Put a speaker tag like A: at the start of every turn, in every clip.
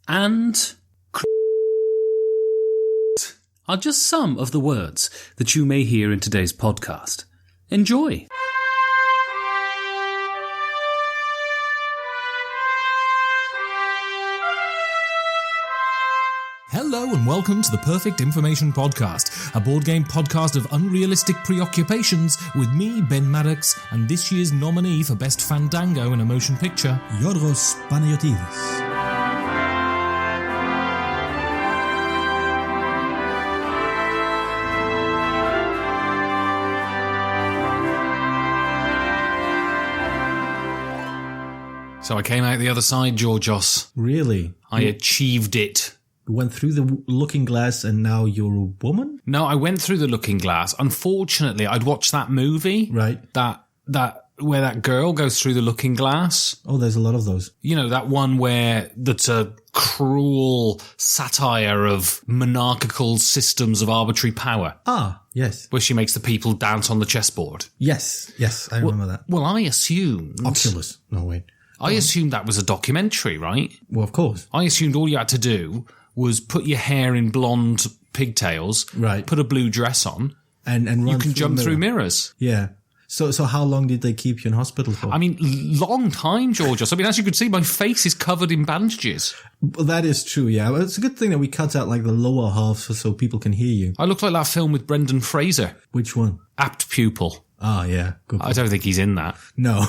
A: and are just some of the words that you may hear in today's podcast. Enjoy!
B: Hello and welcome to the Perfect Information Podcast, a board game podcast of unrealistic preoccupations with me, Ben Maddox, and this year's nominee for Best Fandango in a Motion Picture, Yorgos Panagiotidis.
A: So I came out the other side, Georgios.
C: Really?
A: I achieved it.
C: Went through the looking glass and now you're a woman?
A: No, I went through the looking glass. Unfortunately, I'd watched that movie.
C: Right.
A: That where that girl goes through the looking glass.
C: Oh, there's a lot of those.
A: You know, that one where that's a cruel satire of monarchical systems of arbitrary power.
C: Ah, yes.
A: Where she makes the people dance on the chessboard.
C: Yes, I remember that.
A: Well, I assumed...
C: Oculus. No, wait.
A: I assumed that was a documentary, right?
C: Well, of course.
A: I assumed all you had to do was put your hair in blonde pigtails,
C: right?
A: Put a blue dress on,
C: and run
A: you can jump through mirrors.
C: Yeah. So how long did they keep you in hospital for?
A: I mean, long time, Georgios. I mean, as you can see, my face is covered in bandages.
C: Well, that is true, yeah. Well, it's a good thing that we cut out like the lower half so people can hear you.
A: I look like that film with Brendan Fraser.
C: Which one?
A: Apt Pupil.
C: Ah, yeah. Good.
A: I don't think he's in that.
C: No.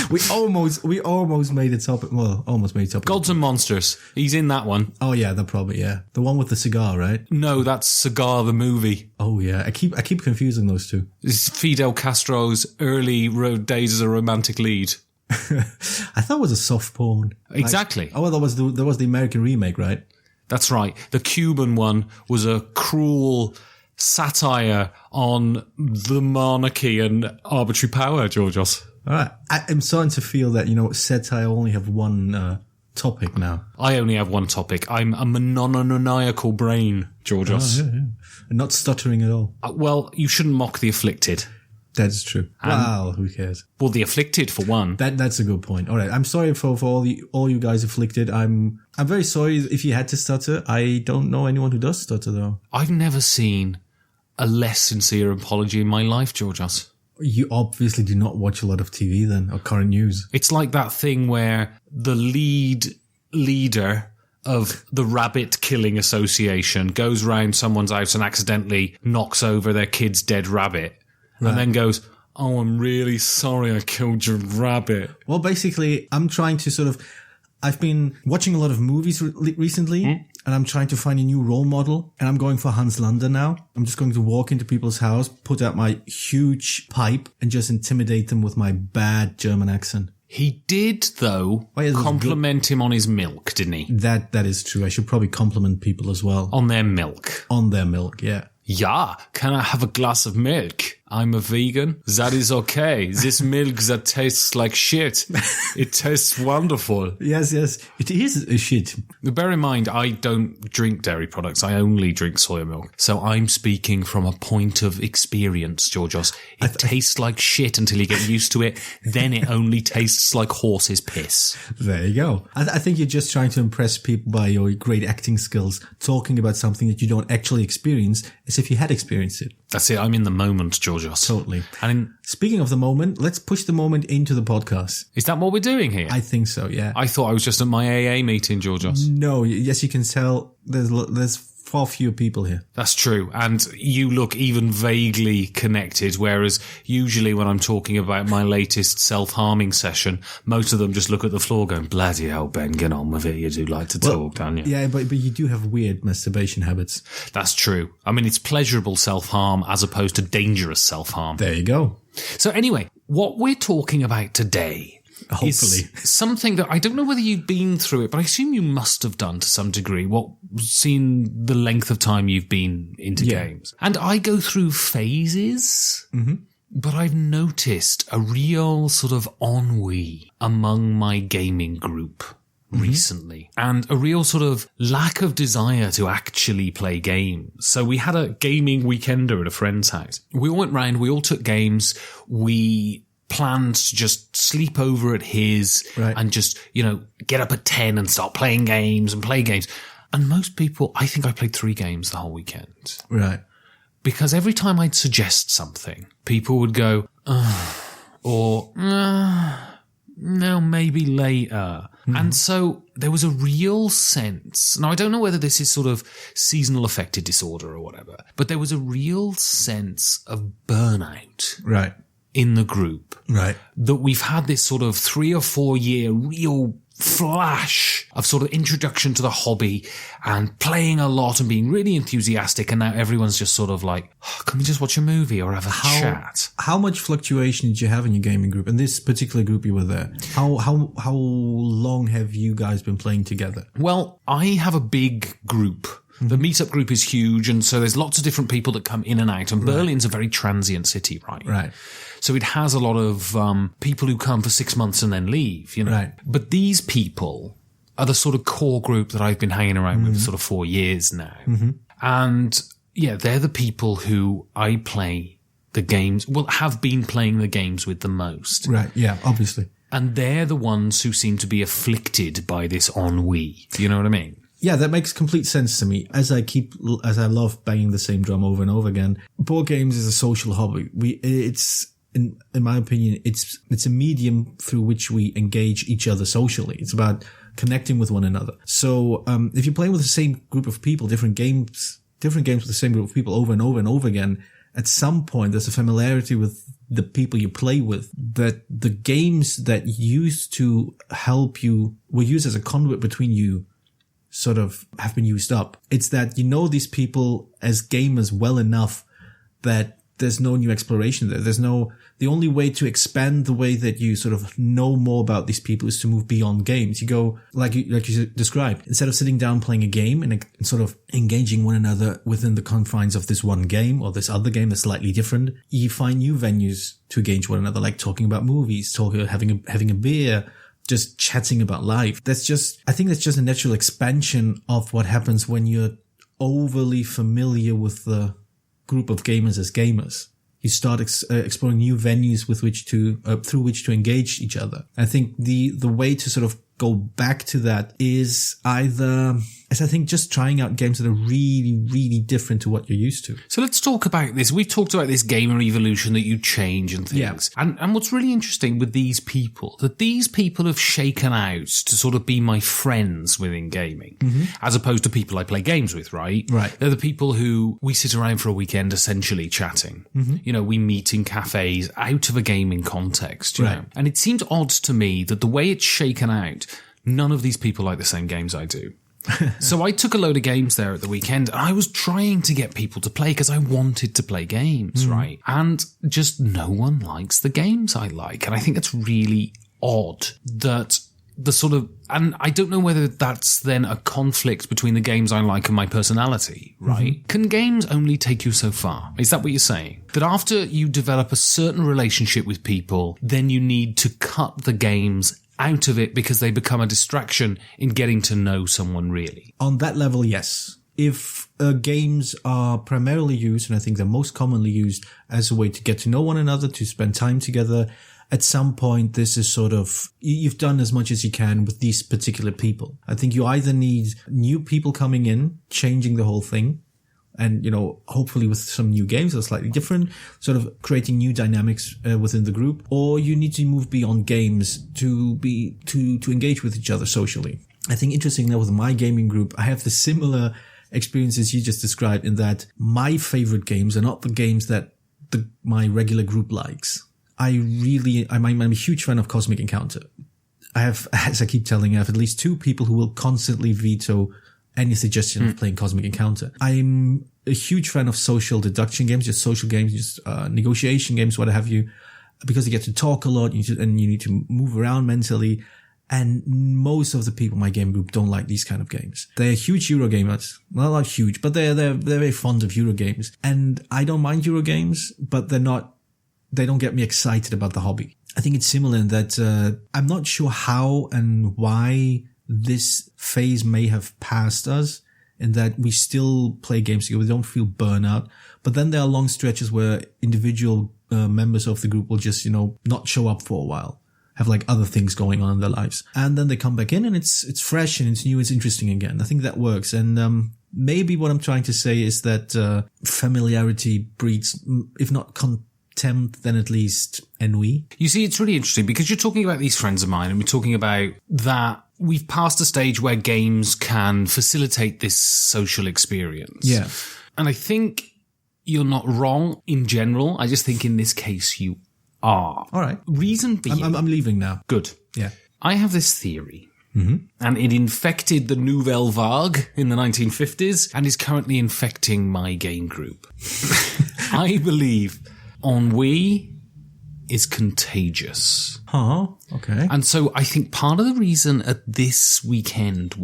C: We almost made it topic. Well, almost made it topic.
A: Gods and Monsters. He's in that one.
C: Oh yeah, that probably, yeah. The one with the cigar, right?
A: No, that's Cigar the movie.
C: Oh yeah, I keep confusing those two.
A: This is Fidel Castro's early days as a romantic lead.
C: I thought it was a soft porn.
A: Exactly.
C: Well, there was the American remake, right?
A: That's right. The Cuban one was a cruel satire on the monarchy and arbitrary power, Georgios.
C: All right. I'm starting to feel that, satire only have one topic now.
A: I only have one topic. I'm a monomaniacal brain, Georgios.
C: Oh, yeah. Not stuttering at all.
A: Well, you shouldn't mock the afflicted.
C: That is true. Wow, who cares?
A: Well, the afflicted, for one.
C: That's a good point. All right. I'm sorry for all you guys afflicted. I'm very sorry if you had to stutter. I don't know anyone who does stutter, though.
A: I've never seen a less sincere apology in my life, Georgios.
C: You obviously do not watch a lot of TV then, or current news.
A: It's like that thing where the leader of the Rabbit Killing Association goes round someone's house and accidentally knocks over their kid's dead rabbit. Right. And then goes, "Oh, I'm really sorry I killed your rabbit."
C: Well, basically, I'm trying to I've been watching a lot of movies recently, and I'm trying to find a new role model, and I'm going for Hans Landa now. I'm just going to walk into people's house, put out my huge pipe, and just intimidate them with my bad German accent.
A: He did, though, compliment him on his milk, didn't he?
C: That is true. I should probably compliment people as well.
A: On their milk.
C: On their milk, yeah.
A: Yeah, can I have a glass of milk? I'm a vegan. That is okay. This milk that tastes like shit. It tastes wonderful.
C: Yes. It is a shit.
A: Bear in mind, I don't drink dairy products. I only drink soya milk. So I'm speaking from a point of experience, Georgios. It tastes like shit until you get used to it. Then it only tastes like horse's piss.
C: There you go. I think you're just trying to impress people by your great acting skills, talking about something that you don't actually experience as if you had experienced it.
A: That's it. I'm in the moment, Georgios.
C: Totally.
A: And
C: speaking of the moment, let's push the moment into the podcast.
A: Is that what we're doing here?
C: I think so, yeah.
A: I thought I was just at my AA meeting, Georgios.
C: No, yes, you can tell there's far fewer people here.
A: That's true. And you look even vaguely connected, whereas usually when I'm talking about my latest self-harming session, most of them just look at the floor going, bloody hell, Ben, get on with it. You do like to talk, don't you?
C: Yeah, but you do have weird masturbation habits.
A: That's true. I mean, it's pleasurable self-harm as opposed to dangerous self-harm.
C: There you go.
A: So anyway, what we're talking about today
C: hopefully
A: is something that I don't know whether you've been through it, but I assume you must have done to some degree, seen the length of time you've been into games. And I go through phases, but I've noticed a real sort of ennui among my gaming group recently, and a real sort of lack of desire to actually play games. So we had a gaming weekender at a friend's house. We all went round, we all took games, we planned to just sleep over at his and just, get up at 10 and start playing games and play games. And most people, I think I played 3 games the whole weekend.
C: Right.
A: Because every time I'd suggest something, people would go, or, no, maybe later. And so there was a real sense, now I don't know whether this is sort of seasonal affective disorder or whatever, but there was a real sense of burnout.
C: Right.
A: In the group.
C: Right.
A: That we've had this sort of 3 or 4 year real flash of sort of introduction to the hobby and playing a lot and being really enthusiastic, and now everyone's just sort of like, can we just watch a movie or have a chat?
C: How much fluctuation did you have in your gaming group? In this particular group you were there, how long have you guys been playing together?
A: Well, I have a big group. The meetup group is huge, and so there's lots of different people that come in and out, and Berlin's a very transient city, right?
C: Right.
A: So it has a lot of people who come for 6 months and then leave,
C: Right.
A: But these people are the sort of core group that I've been hanging around with for sort of 4 years now. And they're the people who I play the games, have been playing the games with the most.
C: Right, yeah, obviously.
A: And they're the ones who seem to be afflicted by this ennui. You know what I mean?
C: Yeah, that makes complete sense to me. As I love banging the same drum over and over again, board games is a social hobby. In my opinion, it's a medium through which we engage each other socially. It's about connecting with one another. So, if you're playing with the same group of people, different games with the same group of people over and over and over again, at some point there's a familiarity with the people you play with, that the games that used to help you were used as a conduit between you sort of have been used up. It's that these people as gamers well enough that there's no new exploration there. The only way to expand the way that you sort of know more about these people is to move beyond games. You go, like you described, instead of sitting down playing a game and sort of engaging one another within the confines of this one game or this other game that's slightly different, you find new venues to engage one another, like talking about movies, having a beer, just chatting about life. I think that's just a natural expansion of what happens when you're overly familiar with the group of gamers as gamers. You start exploring new venues through which to engage each other. I think the way to sort of go back to that is either, as I think, just trying out games that are really, really different to what you're used to.
A: So let's talk about this. We've talked about this gamer evolution, that you change and things. Yeah. And what's really interesting with these people, that these people have shaken out to sort of be my friends within gaming, as opposed to people I play games with, right?
C: Right.
A: They're the people who we sit around for a weekend essentially chatting. We meet in cafes out of a gaming context, you know? And it seemed odd to me that the way it's shaken out, none of these people like the same games I do. So I took a load of games there at the weekend, and I was trying to get people to play because I wanted to play games, right? And just no one likes the games I like. And I think it's really odd that the sort of, and I don't know whether that's then a conflict between the games I like and my personality, right? Can games only take you so far? Is that what you're saying? That after you develop a certain relationship with people, then you need to cut the games out of it because they become a distraction in getting to know someone really?
C: On that level, yes. If games are primarily used, and I think they're most commonly used as a way to get to know one another, to spend time together, at some point this is sort of, you've done as much as you can with these particular people. I think you either need new people coming in, changing the whole thing, and, hopefully with some new games that are slightly different, sort of creating new dynamics within the group, or you need to move beyond games to engage with each other socially. I think interesting that with my gaming group, I have the similar experiences you just described, in that my favorite games are not the games that my regular group likes. I'm a huge fan of Cosmic Encounter. I have, as I keep telling you, I have at least 2 people who will constantly veto any suggestion of playing Cosmic Encounter. I'm a huge fan of social deduction games, just social games, just negotiation games, what have you, because you get to talk a lot and you need to move around mentally. And most of the people in my game group don't like these kind of games. They're huge Euro gamers. Well, not huge, but they're very fond of Euro games. And I don't mind Euro games, but they don't get me excited about the hobby. I think it's similar in that I'm not sure how and why this phase may have passed us, in that we still play games together. We don't feel burnout. But then there are long stretches where individual members of the group will just, not show up for a while, have like other things going on in their lives. And then they come back in and it's fresh and it's new, it's interesting again. I think that works. And maybe what I'm trying to say is that familiarity breeds, if not contempt, then at least ennui.
A: You see, it's really interesting because you're talking about these friends of mine and we're talking about that we've passed a stage where games can facilitate this social experience.
C: Yeah.
A: And I think you're not wrong in general. I just think in this case you are.
C: All right.
A: Reason being...
C: I'm leaving now.
A: Good.
C: Yeah.
A: I have this theory. And it infected the Nouvelle Vague in the 1950s and is currently infecting my game group. I believe ennui is contagious.
C: Huh. Okay.
A: And so I think part of the reason at this weekend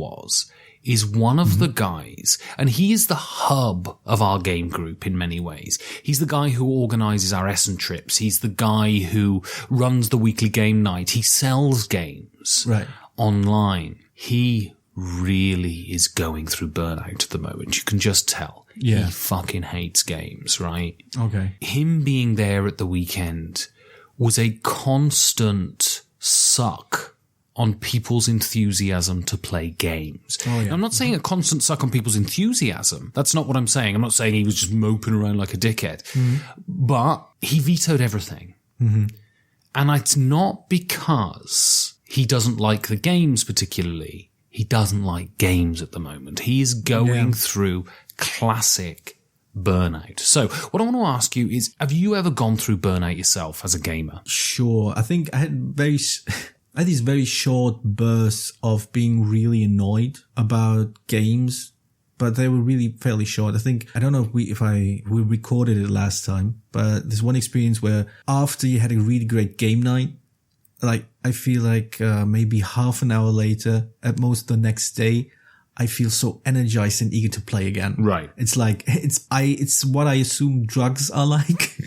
A: is one of the guys, and he is the hub of our game group in many ways. He's the guy who organizes our Essen trips. He's the guy who runs the weekly game night. He sells games online. He really is going through burnout at the moment. You can just tell.
C: Yeah.
A: He fucking hates games, right?
C: Okay.
A: Him being there at the weekend was a constant suck on people's enthusiasm to play games.
C: Oh, yeah.
A: Now, I'm not saying a constant suck on people's enthusiasm. That's not what I'm saying. I'm not saying he was just moping around like a dickhead. But he vetoed everything. And it's not because he doesn't like the games particularly. He doesn't like games at the moment. He is going through classic burnout. So what I want to ask you is, have you ever gone through burnout yourself as a gamer?
C: Sure. I think I had these very short bursts of being really annoyed about games, but they were really fairly short. I don't know if we recorded it last time, but there's one experience where after you had a really great game night, like I feel like maybe half an hour later, at most the next day, I feel so energized and eager to play again.
A: Right.
C: It's like, it's what I assume drugs are like.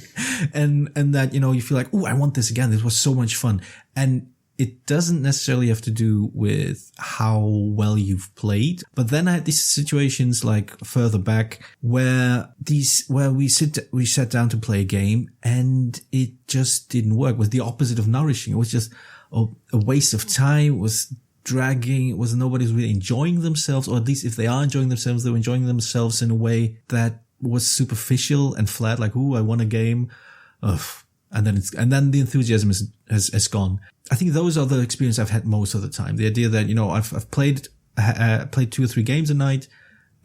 C: and that, you feel like, oh, I want this again. This was so much fun. And it doesn't necessarily have to do with how well you've played. But then I had these situations like further back where we sat down to play a game and it just didn't work. It was the opposite of nourishing. It was just a waste of time. It was dragging. It was nobody's really enjoying themselves, or at least if they are enjoying themselves, they were enjoying themselves in a way that was superficial and flat, like, ooh, I won a game. Ugh. And then the enthusiasm has gone. I think those are the experience I've had most of the time. The idea that, I've played 2 or 3 games a night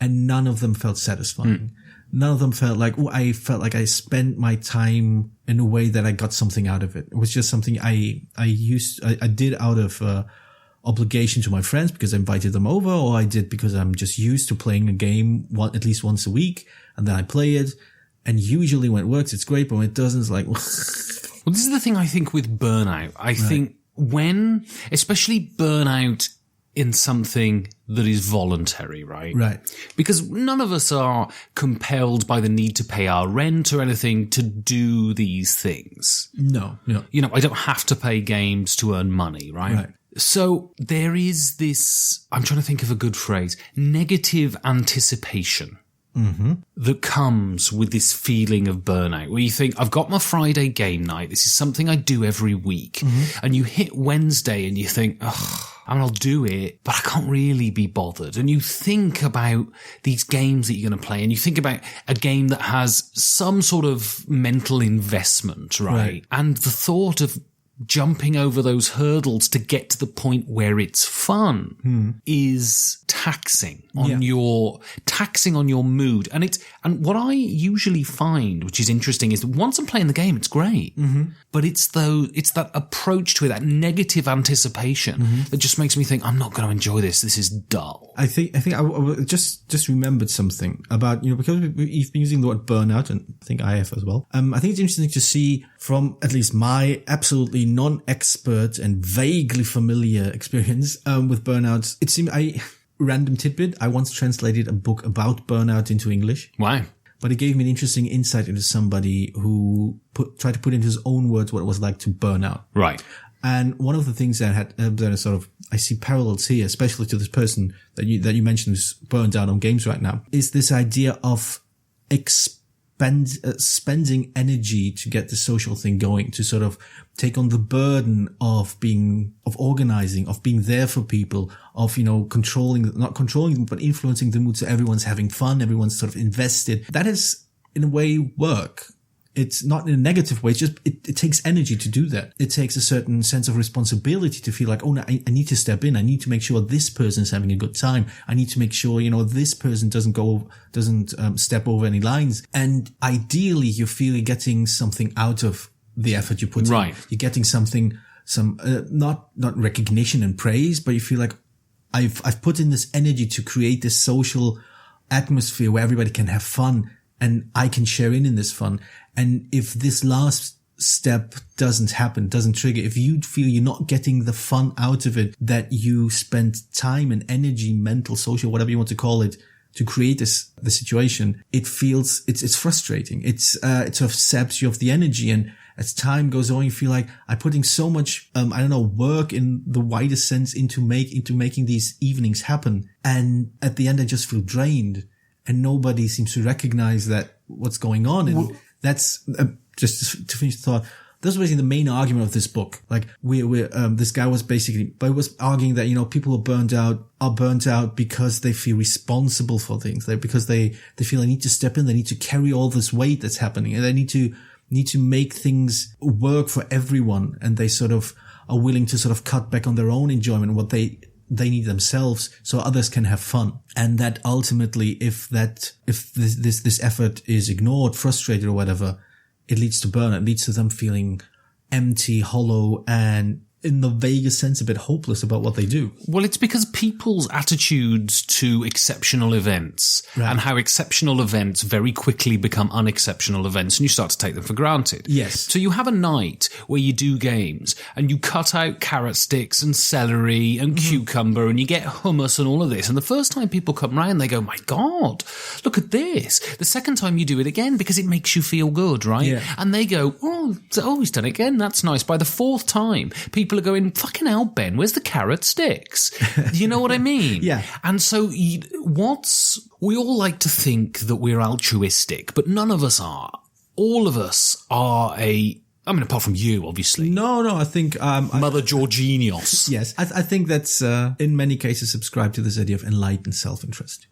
C: and none of them felt satisfying. None of them felt like, I felt like I spent my time in a way that I got something out of it. It was just something I did out of, obligation to my friends because I invited them over, or I did because I'm just used to playing a game at least once a week, and then I play it. And usually when it works, it's great, but when it doesn't, it's like...
A: Well, this is the thing I think with burnout. I think especially burnout in something that is voluntary, right?
C: Right.
A: Because none of us are compelled by the need to pay our rent or anything to do these things.
C: No.
A: I don't have to play games to earn money, right? So there is this, I'm trying to think of a good phrase, negative anticipation that comes with this feeling of burnout, where you think, I've got my Friday game night. This is something I do every week. And you hit Wednesday and you think, I'll do it, but I can't really be bothered. And you think about these games that you're going to play, and you think about a game that has some sort of mental investment, right? And the thought of jumping over those hurdles to get to the point where it's fun is taxing on your mood. And what I usually find, which is interesting, is that once I'm playing the game, it's great. But it's that approach to it, that negative anticipation that just makes me think, I'm not going to enjoy this. This is dull.
C: I think I just remembered something about, because you've been using the word burnout, and I think I have as well. I think it's interesting to see from at least my absolutely non-expert and vaguely familiar experience with burnout. It seemed random tidbit. I once translated a book about burnout into English.
A: Wow.
C: But it gave me an interesting insight into somebody who tried to put into his own words what it was like to burn out.
A: Right.
C: And one of the things that I see parallels here, especially to this person that you mentioned who's burned out on games right now, is this idea of spending energy to get the social thing going, to sort of take on the burden of organizing, of being there for people, of, not controlling them, but influencing the mood so everyone's having fun, everyone's sort of invested. That is, in a way, work. It's not in a negative way. It's just, it takes energy to do that. It takes a certain sense of responsibility to feel like, oh, no, I need to step in. I need to make sure this person's having a good time. I need to make sure, this person doesn't step over any lines. And ideally, you feel you're getting something out of the effort you put in.
A: Right.
C: You're getting not recognition and praise, but you feel like I've put in this energy to create this social atmosphere where everybody can have fun and I can share in this fun. And if this last step doesn't happen, doesn't trigger, if you feel you're not getting the fun out of it, that you spent time and energy, mental, social, whatever you want to call it, to create the situation, it's frustrating. It sort of saps you of the energy. And as time goes on, you feel like I'm putting so much, work in the widest sense into making these evenings happen. And at the end, I just feel drained. And nobody seems to recognize that what's going on. And that's just to finish the thought. That's basically the main argument of this book. Like this guy was arguing that, people are burnt out because they feel responsible for things. Because they feel they need to step in. They need to carry all this weight that's happening, and they need to make things work for everyone. And they sort of are willing to sort of cut back on their own enjoyment, what they need themselves, so others can have fun. And that ultimately, if this effort is ignored, frustrated or whatever, it leads to burnout. It leads to them feeling empty, hollow, and in the vaguest sense, a bit hopeless about what they do.
A: Well, it's because people's attitudes to exceptional events and how exceptional events very quickly become unexceptional events, and you start to take them for granted.
C: Yes.
A: So you have a night where you do games and you cut out carrot sticks and celery and cucumber and you get hummus and all of this. And the first time people come round, they go, my God, look at this. The second time you do it again because it makes you feel good, right?
C: Yeah.
A: And they go, oh, he's done it again. That's nice. By the fourth time, people are going, fucking hell, Ben, where's the carrot sticks? You know what I mean?
C: Yeah.
A: And so we all like to think that we're altruistic, but none of us are. All of us are apart from you, obviously.
C: No, I think,
A: Mother Georginios.
C: Yes. I think that's, in many cases subscribe to this idea of enlightened self-interest.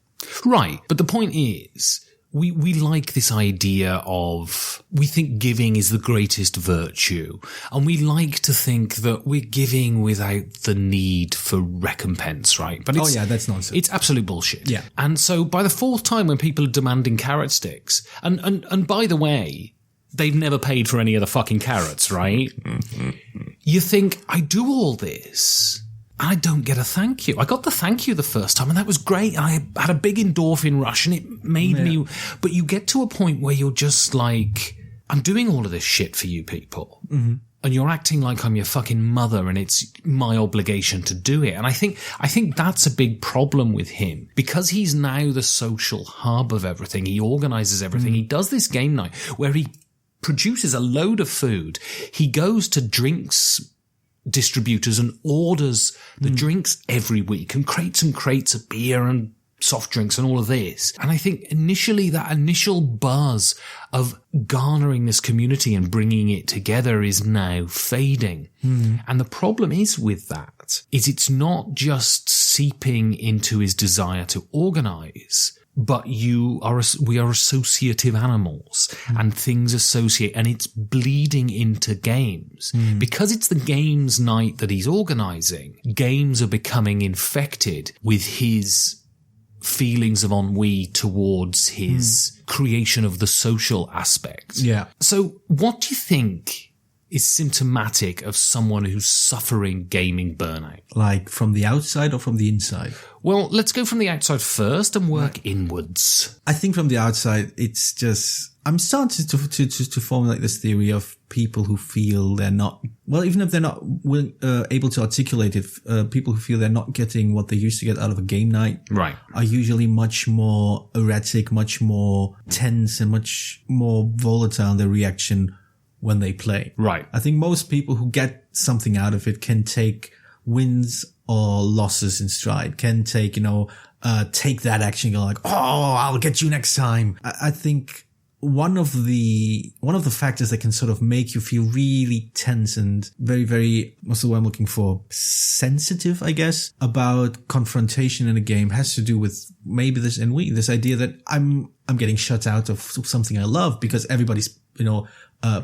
A: Right. But the point is, we like this idea of, we think giving is the greatest virtue, and we like to think that we're giving without the need for recompense, right? But
C: that's nonsense.
A: It's absolute bullshit.
C: Yeah.
A: And so by the fourth time when people are demanding carrot sticks, and by the way, they've never paid for any of the fucking carrots, right? You think, I do all this, and I don't get a thank you. I got the thank you the first time, and that was great. I had a big endorphin rush, and it made me... But you get to a point where you're just like, I'm doing all of this shit for you people, and you're acting like I'm your fucking mother, and it's my obligation to do it. And I think that's a big problem with him, because he's now the social hub of everything. He organizes everything. He does this game night where he produces a load of food. He goes to drinks distributors and orders the drinks every week, and crates of beer and soft drinks and all of this. And I think initially that initial buzz of garnering this community and bringing it together is now fading. And the problem is with that is it's not just seeping into his desire to organize, but we are associative animals, and things associate, and it's bleeding into games. Because it's the games night that he's organizing, games are becoming infected with his feelings of ennui towards his creation of the social aspect.
C: Yeah.
A: So what do you think is symptomatic of someone who's suffering gaming burnout?
C: Like from the outside or from the inside?
A: Well, let's go from the outside first and work inwards.
C: I think from the outside, it's just, I'm starting to formulate this theory of people who feel they're not, well, even if they're not able to articulate it, people who feel they're not getting what they used to get out of a game night,
A: right,
C: are usually much more erratic, much more tense, and much more volatile in their reaction when they play.
A: Right.
C: I think most people who get something out of it can take wins or losses in stride, can take, take that action and go like, oh, I'll get you next time. I think one of the factors that can sort of make you feel really tense and very, very, what's the word I'm looking for? Sensitive, I guess, about confrontation in a game has to do with maybe this idea that I'm getting shut out of something I love because everybody's,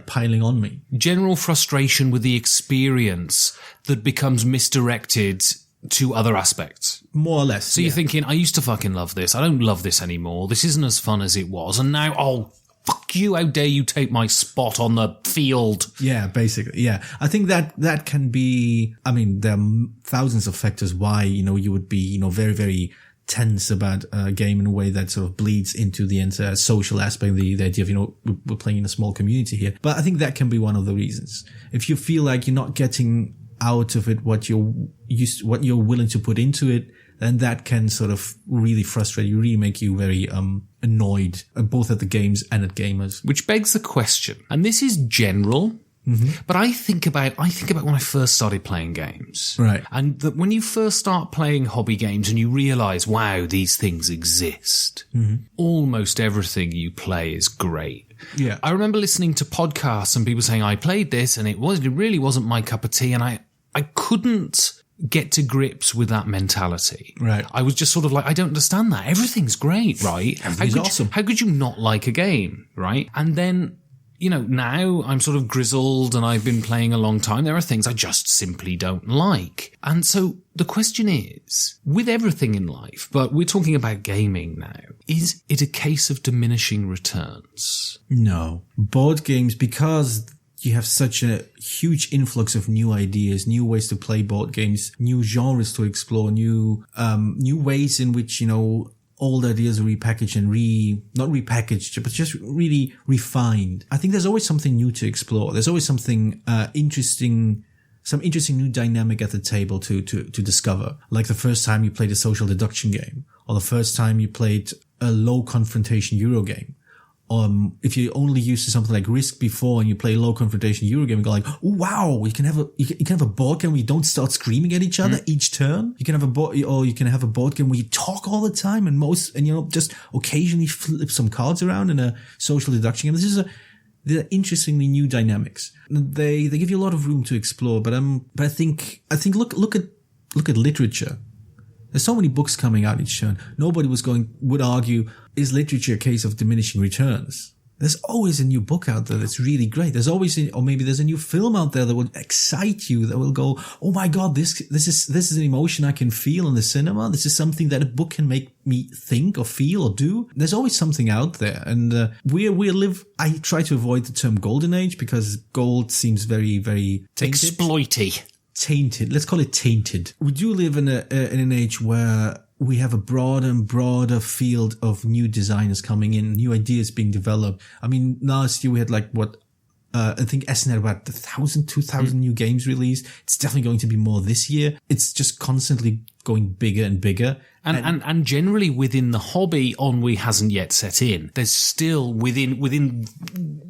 C: piling on me.
A: General frustration with the experience that becomes misdirected to other aspects.
C: More or less.
A: So you're thinking, I used to fucking love this. I don't love this anymore. This isn't as fun as it was. And now, fuck you. How dare you take my spot on the field?
C: Yeah, basically. Yeah. I think that can be, there are thousands of factors why, you would be, very, very tense about a game in a way that sort of bleeds into the entire social aspect, the idea of, we're playing in a small community here. But I think that can be one of the reasons. If you feel like you're not getting out of it what you're willing to put into it, then that can sort of really frustrate you, really make you very annoyed, both at the games and at gamers.
A: Which begs the question, and this is general, but I think about when I first started playing games.
C: Right.
A: And that when you first start playing hobby games and you realize, wow, these things exist, almost everything you play is great.
C: Yeah.
A: I remember listening to podcasts and people saying, I played this and it really wasn't my cup of tea, and I couldn't get to grips with that mentality.
C: Right.
A: I was just sort of like, I don't understand that. Everything's great, right?
C: Everything's awesome.
A: How could you not like a game, right? And then, now I'm sort of grizzled and I've been playing a long time. There are things I just simply don't like. And so the question is, with everything in life, but we're talking about gaming now, is it a case of diminishing returns?
C: No. Board games, because you have such a huge influx of new ideas, new ways to play board games, new genres to explore, new ways in which, old ideas are repackaged and not repackaged, but just really refined. I think there's always something new to explore. There's always something interesting, some interesting new dynamic at the table to discover. Like the first time you played a social deduction game, or the first time you played a low confrontation Euro game. If you only used to something like Risk before and you play low confrontation Eurogame and go like, oh, wow, you can have a board game where you don't start screaming at each other each turn. You can have a board game where you talk all the time and just occasionally flip some cards around in a social deduction game. They're interestingly new dynamics. They give you a lot of room to explore, but I think look at literature. There's so many books coming out each turn. Nobody would argue, is literature a case of diminishing returns? There's always a new book out there that's really great. There's always, or maybe there's a new film out there that will excite you, that will go, oh my God, this is an emotion I can feel in the cinema. This is something that a book can make me think or feel or do. There's always something out there. And, I try to avoid the term golden age because gold seems very, very tainted.
A: Exploity.
C: Tainted. Let's call it tainted. We do live in an age where we have a broader and broader field of new designers coming in, new ideas being developed. I mean, last year we had I think SN had about 1,000, 2,000 new games released. It's definitely going to be more this year. It's just constantly going bigger and bigger.
A: And generally within the hobby, ennui hasn't yet set in. There's still within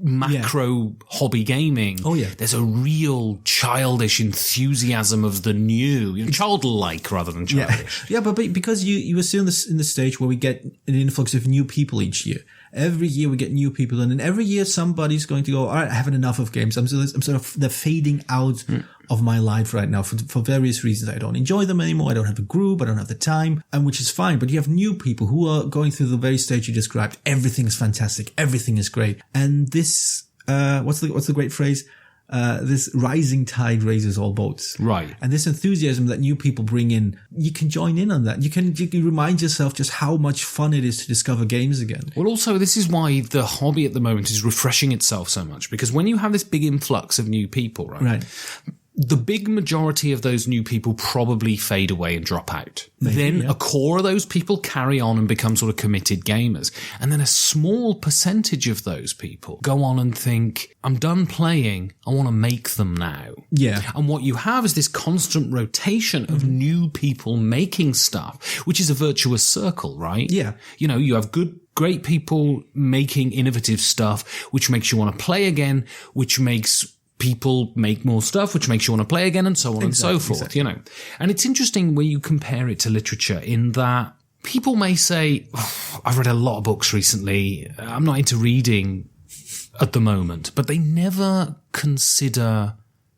A: macro hobby gaming. Oh yeah. There's a real childish enthusiasm of the new, childlike rather than childish.
C: Yeah, but because you were still in the stage where we get an influx of new people each year. Every year we get new people, and then every year somebody's going to go, all right, I have enough of games. They're fading out of my life right now for various reasons. I don't enjoy them anymore. I don't have a group. I don't have the time, and which is fine. But you have new people who are going through the very stage you described. Everything is fantastic. Everything is great. And this, what's the great phrase? This rising tide raises all boats.
A: Right.
C: And this enthusiasm that new people bring in, you can join in on that. You can remind yourself just how much fun it is to discover games again.
A: Well, also, this is why the hobby at the moment is refreshing itself so much, because when you have this big influx of new people, right? The big majority of those new people probably fade away and drop out. Then a core of those people carry on and become sort of committed gamers. And then a small percentage of those people go on and think, I'm done playing, I want to make them now.
C: Yeah.
A: And what you have is this constant rotation of new people making stuff, which is a virtuous circle, right?
C: Yeah.
A: You have great people making innovative stuff, which makes you want to play again, which makes people make more stuff, which makes you want to play again, and so on and so forth, And it's interesting when you compare it to literature in that people may say, oh, I've read a lot of books recently. I'm not into reading at the moment, but they never consider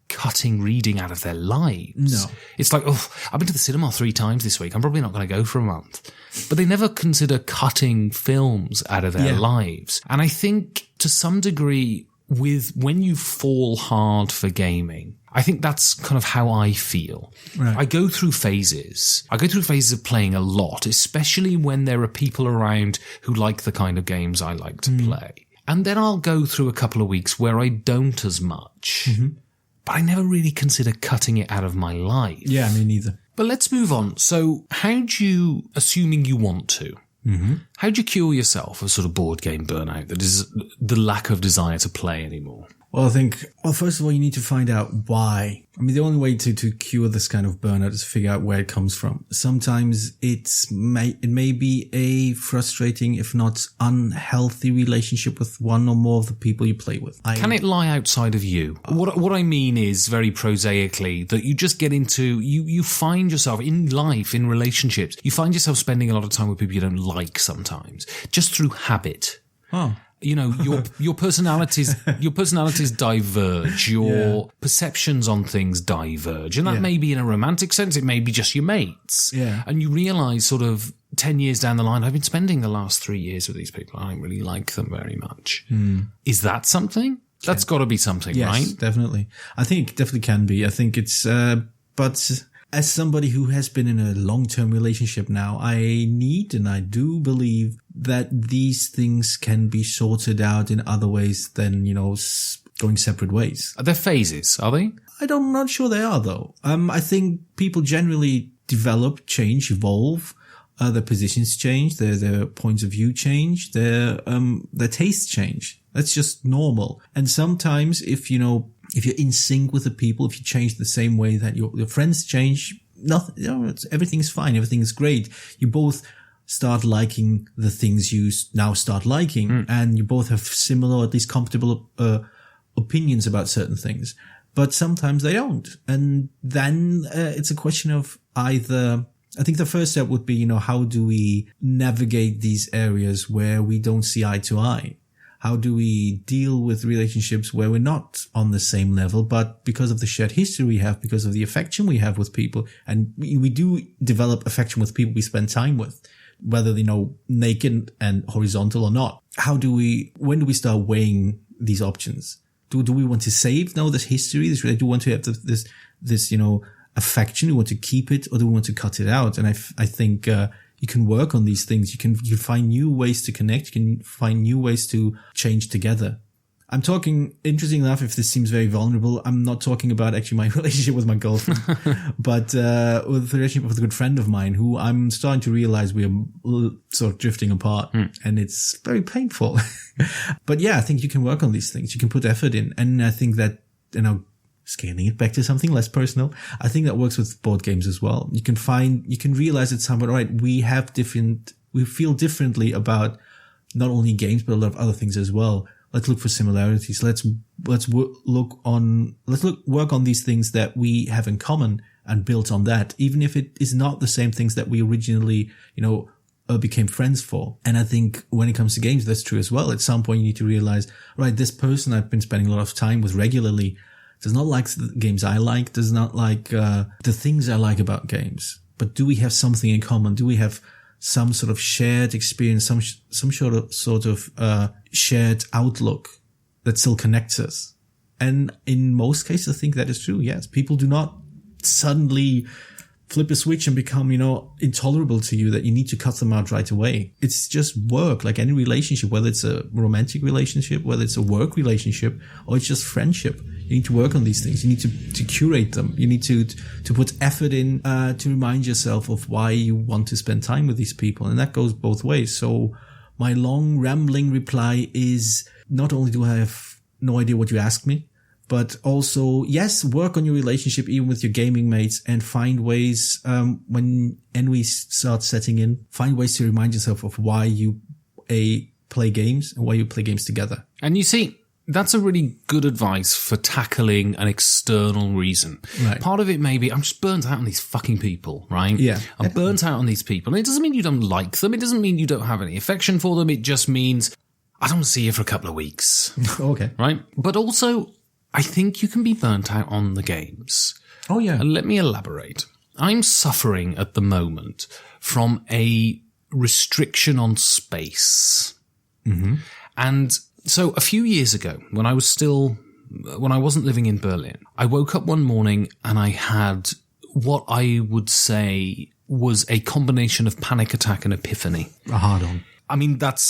A: cutting reading out of their lives.
C: No.
A: It's like, oh, I've been to the cinema 3 times this week. I'm probably not going to go for a month. But they never consider cutting films out of their lives. And I think to some degree, when you fall hard for gaming, I think that's kind of how I feel.
C: Right.
A: I go through phases. I go through phases of playing a lot, especially when there are people around who like the kind of games I like to play. And then I'll go through a couple of weeks where I don't as much. But I never really consider cutting it out of my life.
C: Yeah, me neither.
A: But let's move on. So how do you, assuming you want to, how do you cure yourself of sort of board game burnout, that is the lack of desire to play anymore?
C: Well, I think, first of all, you need to find out why. I mean, the only way to cure this kind of burnout is to figure out where it comes from. Sometimes it may be a frustrating, if not unhealthy relationship with one or more of the people you play with.
A: Can it lie outside of you? What I mean is, very prosaically, that you just get into, you find yourself in life, in relationships, you find yourself spending a lot of time with people you don't like sometimes, just through habit.
C: Oh.
A: You know, your personalities diverge, your perceptions on things diverge. And that may be in a romantic sense, it may be just your mates.
C: Yeah.
A: And you realise sort of 10 years down the line, I've been spending the last 3 years with these people. I don't really like them very much. Is that something? That's got to be something, right?
C: Yes, definitely. I think it definitely can be. I think it's, but as somebody who has been in a long-term relationship now, I do believe that these things can be sorted out in other ways than, going separate ways.
A: Are there phases, are they?
C: I'm not sure they are, though. I think people generally develop, change, evolve. Their positions change, their points of view change, their tastes change. That's just normal. And sometimes if you're in sync with the people, if you change the same way that your friends change, everything's fine. Everything is great. You both start liking the things you now start liking, and you both have similar, or at least comfortable, opinions about certain things. But sometimes they don't. And then, it's a question of either, I think the first step would be, how do we navigate these areas where we don't see eye to eye? How do we deal with relationships where we're not on the same level, but because of the shared history we have, because of the affection we have with people, and we do develop affection with people we spend time with, whether, naked and horizontal or not. When do we start weighing these options? Do we want to save this history, do we want to have this affection? Do we want to keep it, or do we want to cut it out? And I think, you can work on these things. You can find new ways to connect. You can find new ways to change together. I'm talking, interesting enough, if this seems very vulnerable, I'm not talking about actually my relationship with my girlfriend, but with the relationship with a good friend of mine who I'm starting to realize we are sort of drifting apart, and it's very painful. But yeah, I think you can work on these things. You can put effort in. And I think that, scaling it back to something less personal, I think that works with board games as well. You can realize at some point, all right, we feel differently about not only games, but a lot of other things as well. Let's look for similarities. Let's work on these things that we have in common and build on that, even if it is not the same things that we originally, became friends for. And I think when it comes to games, that's true as well. At some point, you need to realize, right, this person I've been spending a lot of time with regularly does not like the games I like, does not like the things I like about games. But do we have something in common? Do we have some sort of shared experience, some sort of shared outlook that still connects us? And in most cases, I think that is true. Yes, people do not suddenly flip a switch and become, intolerable to you that you need to cut them out right away. It's just work, like any relationship, whether it's a romantic relationship, whether it's a work relationship, or it's just friendship. You need to work on these things. You need to curate them. You need to put effort in, to remind yourself of why you want to spend time with these people. And that goes both ways. So my long rambling reply is, not only do I have no idea what you asked me, but also, yes, work on your relationship, even with your gaming mates, and find ways, when ennui starts setting in, find ways to remind yourself of why you play games and why you play games together.
A: And you see, that's a really good advice for tackling an external reason.
C: Right.
A: Part of it may be, I'm just burnt out on these fucking people, right?
C: Yeah.
A: I'm burnt out on these people. And it doesn't mean you don't like them. It doesn't mean you don't have any affection for them. It just means, I don't see you for a couple of weeks.
C: Okay.
A: Right? But also, I think you can be burnt out on the games.
C: Oh, yeah.
A: And let me elaborate. I'm suffering at the moment from a restriction on space. Mm-hmm. And so a few years ago, when I wasn't living in Berlin, I woke up one morning and I had what I would say was a combination of panic attack and epiphany.
C: A hard on.
A: I mean, that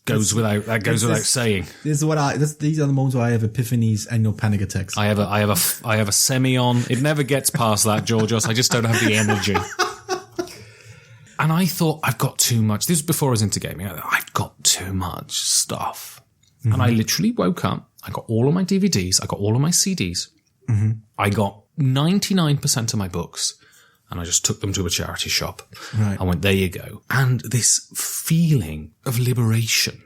A: goes without saying.
C: These are the moments where I have epiphanies and panic attacks.
A: I have a semi on. It never gets past that, Georgios. I just don't have the energy. And I thought, I've got too much. This was before I was into gaming. I've got too much stuff. Mm-hmm. And I literally woke up. I got all of my DVDs. I got all of my CDs. Mm-hmm. I got 99% of my books. And I just took them to a charity shop. Right. I went, there you go. And this feeling of liberation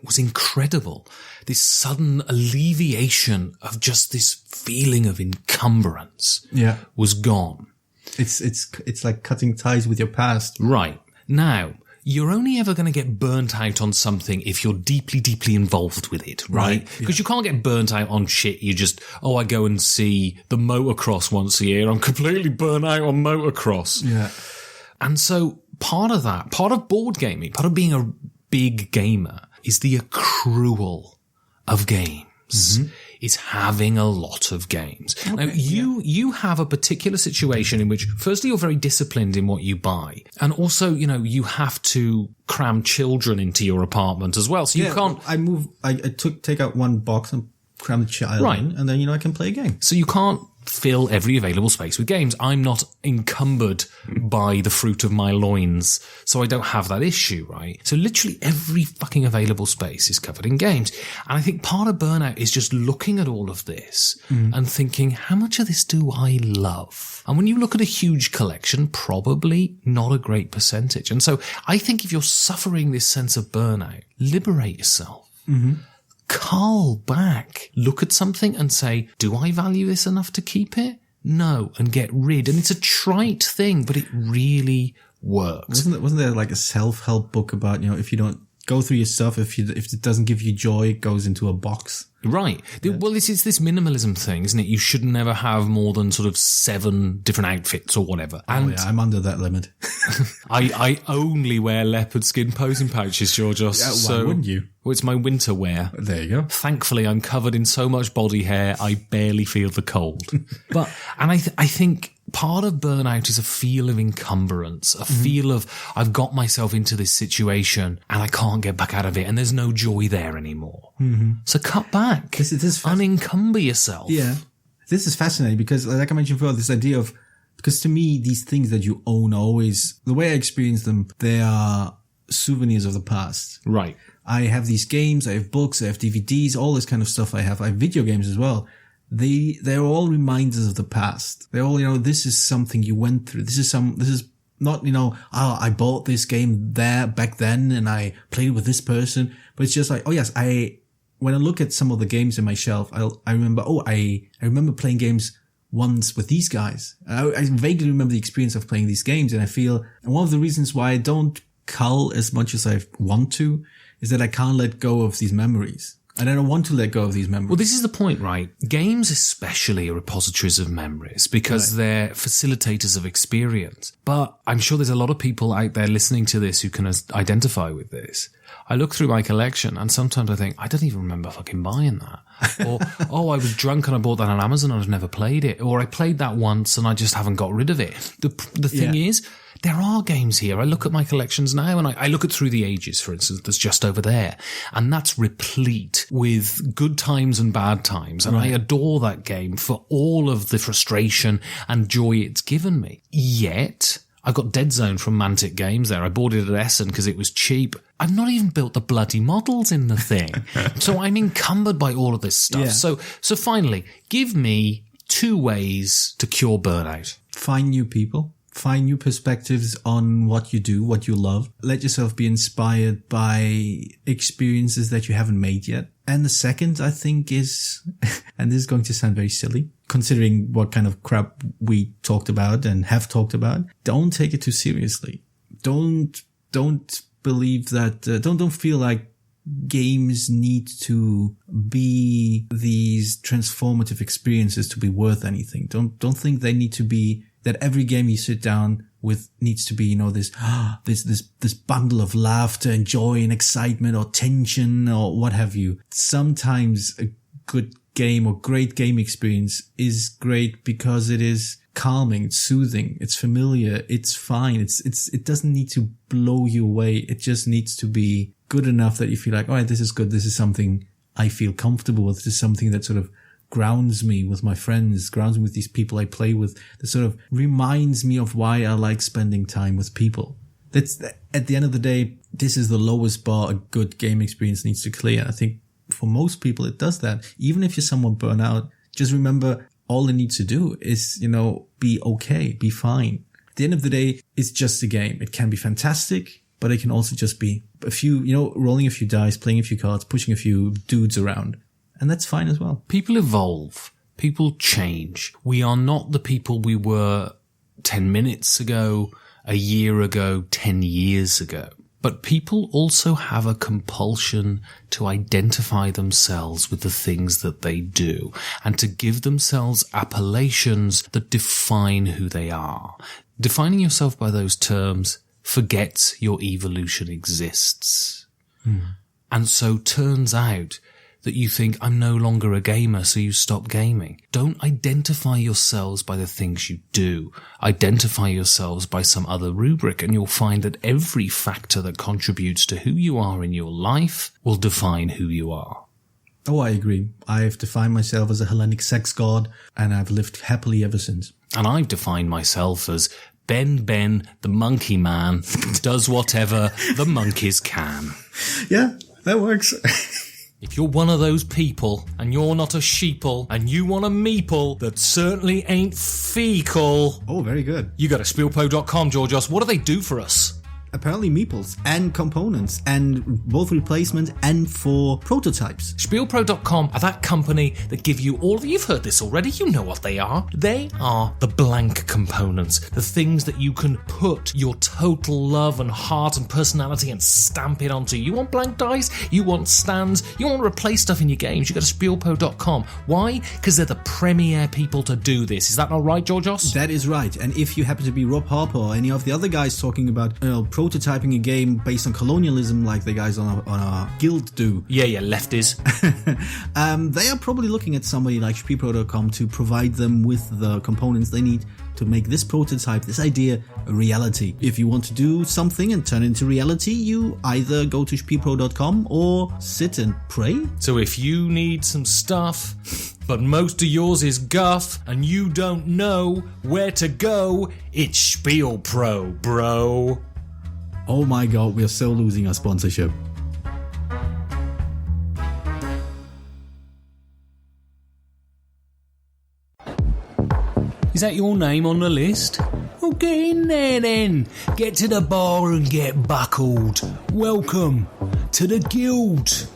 A: was incredible. This sudden alleviation of just this feeling of encumbrance was gone.
C: It's like cutting ties with your past.
A: Right. Now, you're only ever going to get burnt out on something if you're deeply, deeply involved with it, right? Because you can't get burnt out on shit. You just, I go and see the motocross once a year. I'm completely burnt out on motocross.
C: Yeah.
A: And so part of board gaming, part of being a big gamer is the accrual of games. Mm-hmm. Is having a lot of games. Okay, now, you have a particular situation in which, firstly, you're very disciplined in what you buy. And also, you have to cram children into your apartment as well. So you can't...
C: I take out one box and cram the child in, and then, I can play a game.
A: So you can't fill every available space with games. I'm not encumbered by the fruit of my loins, so I don't have that issue, right? So literally every fucking available space is covered in games. And I think part of burnout is just looking at all of this and thinking, how much of this do I love? And when you look at a huge collection, probably not a great percentage. And so I think if you're suffering this sense of burnout, liberate yourself. Mm-hmm. Cull back, look at something and say, do I value this enough to keep it? No, and get rid. And it's a trite thing, but it really works.
C: Wasn't there like a self-help book about, if you don't go through your stuff, if it doesn't give you joy, it goes into a box.
A: Right. Yeah. Well, it's this minimalism thing, isn't it? You should never have more than sort of 7 different outfits or whatever. And
C: I'm under that limit.
A: I only wear leopard skin posing pouches, Georgios.
C: Yeah, why wouldn't you?
A: Well, it's my winter wear.
C: There you go.
A: Thankfully, I'm covered in so much body hair, I barely feel the cold. And I think part of burnout is a feel of encumbrance, a feel of I've got myself into this situation and I can't get back out of it and there's no joy there anymore. Mm-hmm. So cut back. This unencumber yourself.
C: Yeah. This is fascinating because, like I mentioned before, this idea of, because to me, these things that you own are always, the way I experience them, they are souvenirs of the past.
A: Right.
C: I have these games, I have books, I have DVDs, all this kind of stuff I have video games as well. They're all reminders of the past. They're all, this is something you went through. This is not, I bought this game back then and I played with this person. But it's just like, when I look at some of the games in my shelf, I remember, I remember playing games once with these guys. I vaguely remember the experience of playing these games, and I feel, and one of the reasons why I don't cull as much as I want to is that I can't let go of these memories. And I don't want to let go of these memories.
A: Well, this is the point, right? Games especially are repositories of memories because they're facilitators of experience. But I'm sure there's a lot of people out there listening to this who can identify with this. I look through my collection and sometimes I think, I don't even remember fucking buying that. Or, I was drunk and I bought that on Amazon and I've never played it. Or I played that once and I just haven't got rid of it. The thing is, there are games here. I look at my collections now and I look at Through the Ages, for instance, that's just over there. And that's replete with good times and bad times. And I adore that game for all of the frustration and joy it's given me. Yet, I've got Dead Zone from Mantic Games there. I bought it at Essen because it was cheap. I've not even built the bloody models in the thing. So I'm encumbered by all of this stuff. Yeah. So finally, give me 2 ways to cure burnout.
C: Find new people. Find new perspectives on what you do, what you love. Let yourself be inspired by experiences that you haven't made yet. And the second, I think, is, and this is going to sound very silly, considering what kind of crap we talked about and have talked about, don't take it too seriously. Don't believe that, don't feel like games need to be these transformative experiences to be worth anything. Don't think they need to be, that every game you sit down with needs to be, this bundle of laughter and joy and excitement or tension or what have you. Sometimes a good game or great game experience is great because it is calming, it's soothing, it's familiar, it's fine. It doesn't need to blow you away. It just needs to be good enough that you feel like, all right, this is good. This is something I feel comfortable with. This is something that sort of grounds me with my friends, grounds me with these people I play with, that sort of reminds me of why I like spending time with people. That's, at the end of the day, this is the lowest bar a good game experience needs to clear. I think for most people it does that. Even if you're somewhat burnt out, just remember all it needs to do is, be okay, be fine. At the end of the day, it's just a game. It can be fantastic, but it can also just be a few, rolling a few dice, playing a few cards, pushing a few dudes around. And that's fine as well.
A: People evolve. People change. We are not the people we were 10 minutes ago, a year ago, 10 years ago. But people also have a compulsion to identify themselves with the things that they do and to give themselves appellations that define who they are. Defining yourself by those terms forgets your evolution exists. And so turns out that you think, I'm no longer a gamer, so you stop gaming. Don't identify yourselves by the things you do. Identify yourselves by some other rubric, and you'll find that every factor that contributes to who you are in your life will define who you are.
C: Oh, I agree. I've defined myself as a Hellenic sex god, and I've lived happily ever since.
A: And I've defined myself as Ben, the monkey man, does whatever the monkeys can.
C: Yeah, that works.
B: If you're one of those people, and you're not a sheeple, and you want a meeple that certainly ain't fecal...
C: Oh, very good.
B: You go to spielpro.com, Georgios. What do they do for us?
C: Apparently meeples and components, and both replacement and for prototypes.
B: Spielpro.com are that company that give you all... You've heard this already, you know what they are. They are the blank components, the things that you can put your total love and heart and personality and stamp it onto. You want blank dice? You want stands? You want to replace stuff in your games? You go to Spielpro.com. Why? Because they're the premier people to do this. Is that not right, Georgios?
C: That is right. And if you happen to be Rob Harper or any of the other guys talking about prototyping a game based on colonialism like the guys on our guild do.
B: Yeah, lefties.
C: They are probably looking at somebody like Spielpro.com to provide them with the components they need to make this prototype, this idea, a reality. If you want to do something and turn it into reality, you either go to Spielpro.com or sit and pray.
B: So if you need some stuff, but most of yours is guff, and you don't know where to go, it's Spielpro, bro.
C: Oh my god, we are so losing our sponsorship.
A: Is that your name on the list? Well, get in there then. Get to the bar and get buckled. Welcome to the guild.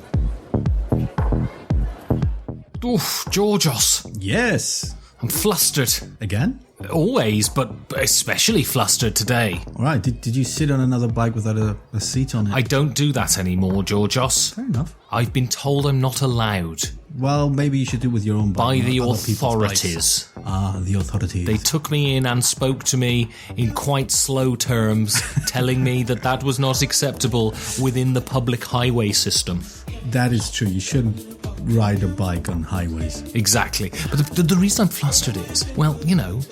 B: Oof, Georgios.
C: Yes.
B: I'm flustered.
C: Again?
B: Always, but especially flustered today.
C: Alright, did you sit on another bike without a seat on it?
B: I don't do that anymore, Georgios.
C: Fair enough.
B: I've been told I'm not allowed.
C: Well, maybe you should do with your own bike.
B: By the authorities.
C: The authorities.
B: They took me in and spoke to me in quite slow terms, telling me that was not acceptable within the public highway system.
C: That is true. You shouldn't ride a bike on highways.
B: Exactly. But the reason I'm flustered is, well,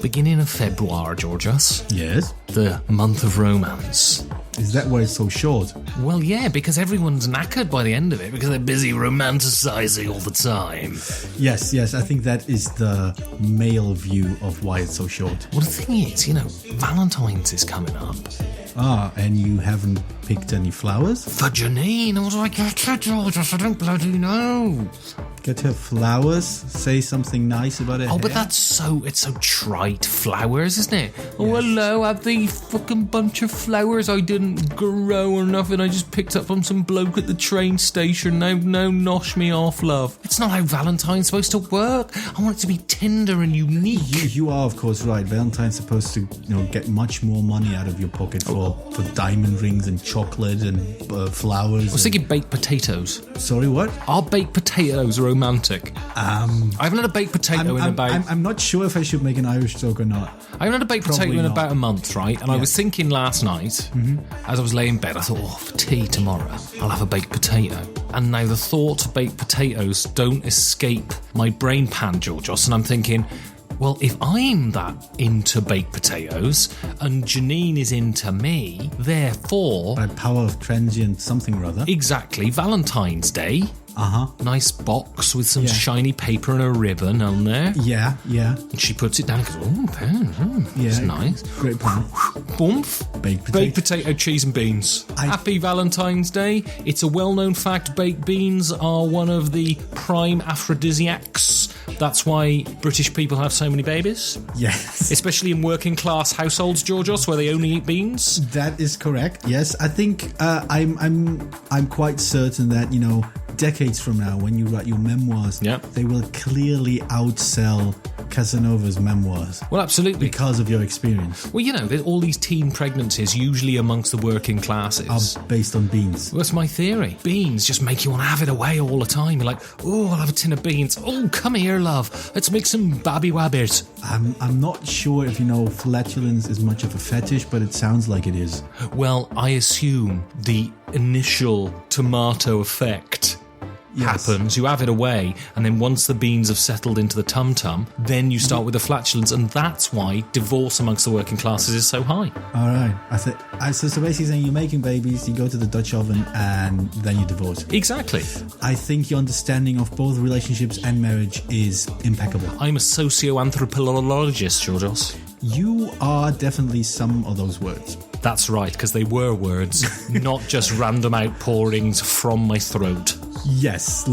B: beginning of February, Georgios.
C: Yes?
B: The month of romance.
C: Is that why it's so short?
B: Well, yeah, because everyone's knackered by the end of it because they're busy romanticising all the time.
C: Yes, I think that is the male view of why it's so short.
B: Well, the thing is, Valentine's is coming up.
C: Ah, and you haven't picked any flowers?
B: For Janine, what do I get her, Georgios? I don't bloody know.
C: get her flowers, say something nice about her hair.
B: But it's so trite. Flowers, isn't it? Yes. Oh, hello, have the fucking bunch of flowers I didn't grow or nothing. I just picked up from some bloke at the train station. No, nosh me off, love. It's not how Valentine's supposed to work. I want it to be tender and unique.
C: You are, of course, right. Valentine's supposed to, get much more money out of your pocket for diamond rings and chocolate and flowers.
B: I was thinking baked potatoes.
C: Sorry, what?
B: Are baked potatoes romantic? I haven't had a baked potato in about...
C: I'm not sure if I should make an Irish joke or not.
B: I haven't had a baked potato in about a month, right? And I was thinking last night, as I was laying in bed, I thought, for tea tomorrow, I'll have a baked potato. And now the thought of baked potatoes don't escape my brain pan, Georgios, and I'm thinking... Well, if I'm that into baked potatoes and Janine is into me, therefore...
C: By power of transient something or other.
B: Exactly. Valentine's Day. Nice box with some shiny paper and a ribbon on there.
C: Yeah.
B: And she puts it down and goes, that's nice.
C: Great plan.
B: Boomf.
C: Baked
B: potato, cheese and beans. Happy Valentine's Day. It's a well-known fact baked beans are one of the prime aphrodisiacs. That's why British people have so many babies.
C: Yes.
B: Especially in working class households, Georgios, where they only eat beans.
C: That is correct. Yes. I think I'm quite certain that, decades from now, when you write your memoirs, they will clearly outsell Casanova's memoirs.
B: Well, absolutely.
C: Because of your experience.
B: Well, there's all these teen pregnancies, usually amongst the working classes.
C: Are based on beans.
B: Well, that's my theory. Beans just make you want to have it away all the time. You're like, I'll have a tin of beans. Oh, come here, love. Let's make some babby wabbers.
C: I'm not sure if flatulence is much of a fetish, but it sounds like it is.
B: Well, I assume the initial tomato effect happens, you have it away, and then once the beans have settled into the tum-tum, then you start with the flatulence, and that's why divorce amongst the working classes is so high.
C: All right. So basically saying you're making babies, you go to the Dutch oven, and then you divorce.
B: Exactly.
C: I think your understanding of both relationships and marriage is impeccable.
B: I'm a socio-anthropologist, Georgios.
C: You are definitely some of those words.
B: That's right, because they were words, not just random outpourings from my throat.
C: Yes.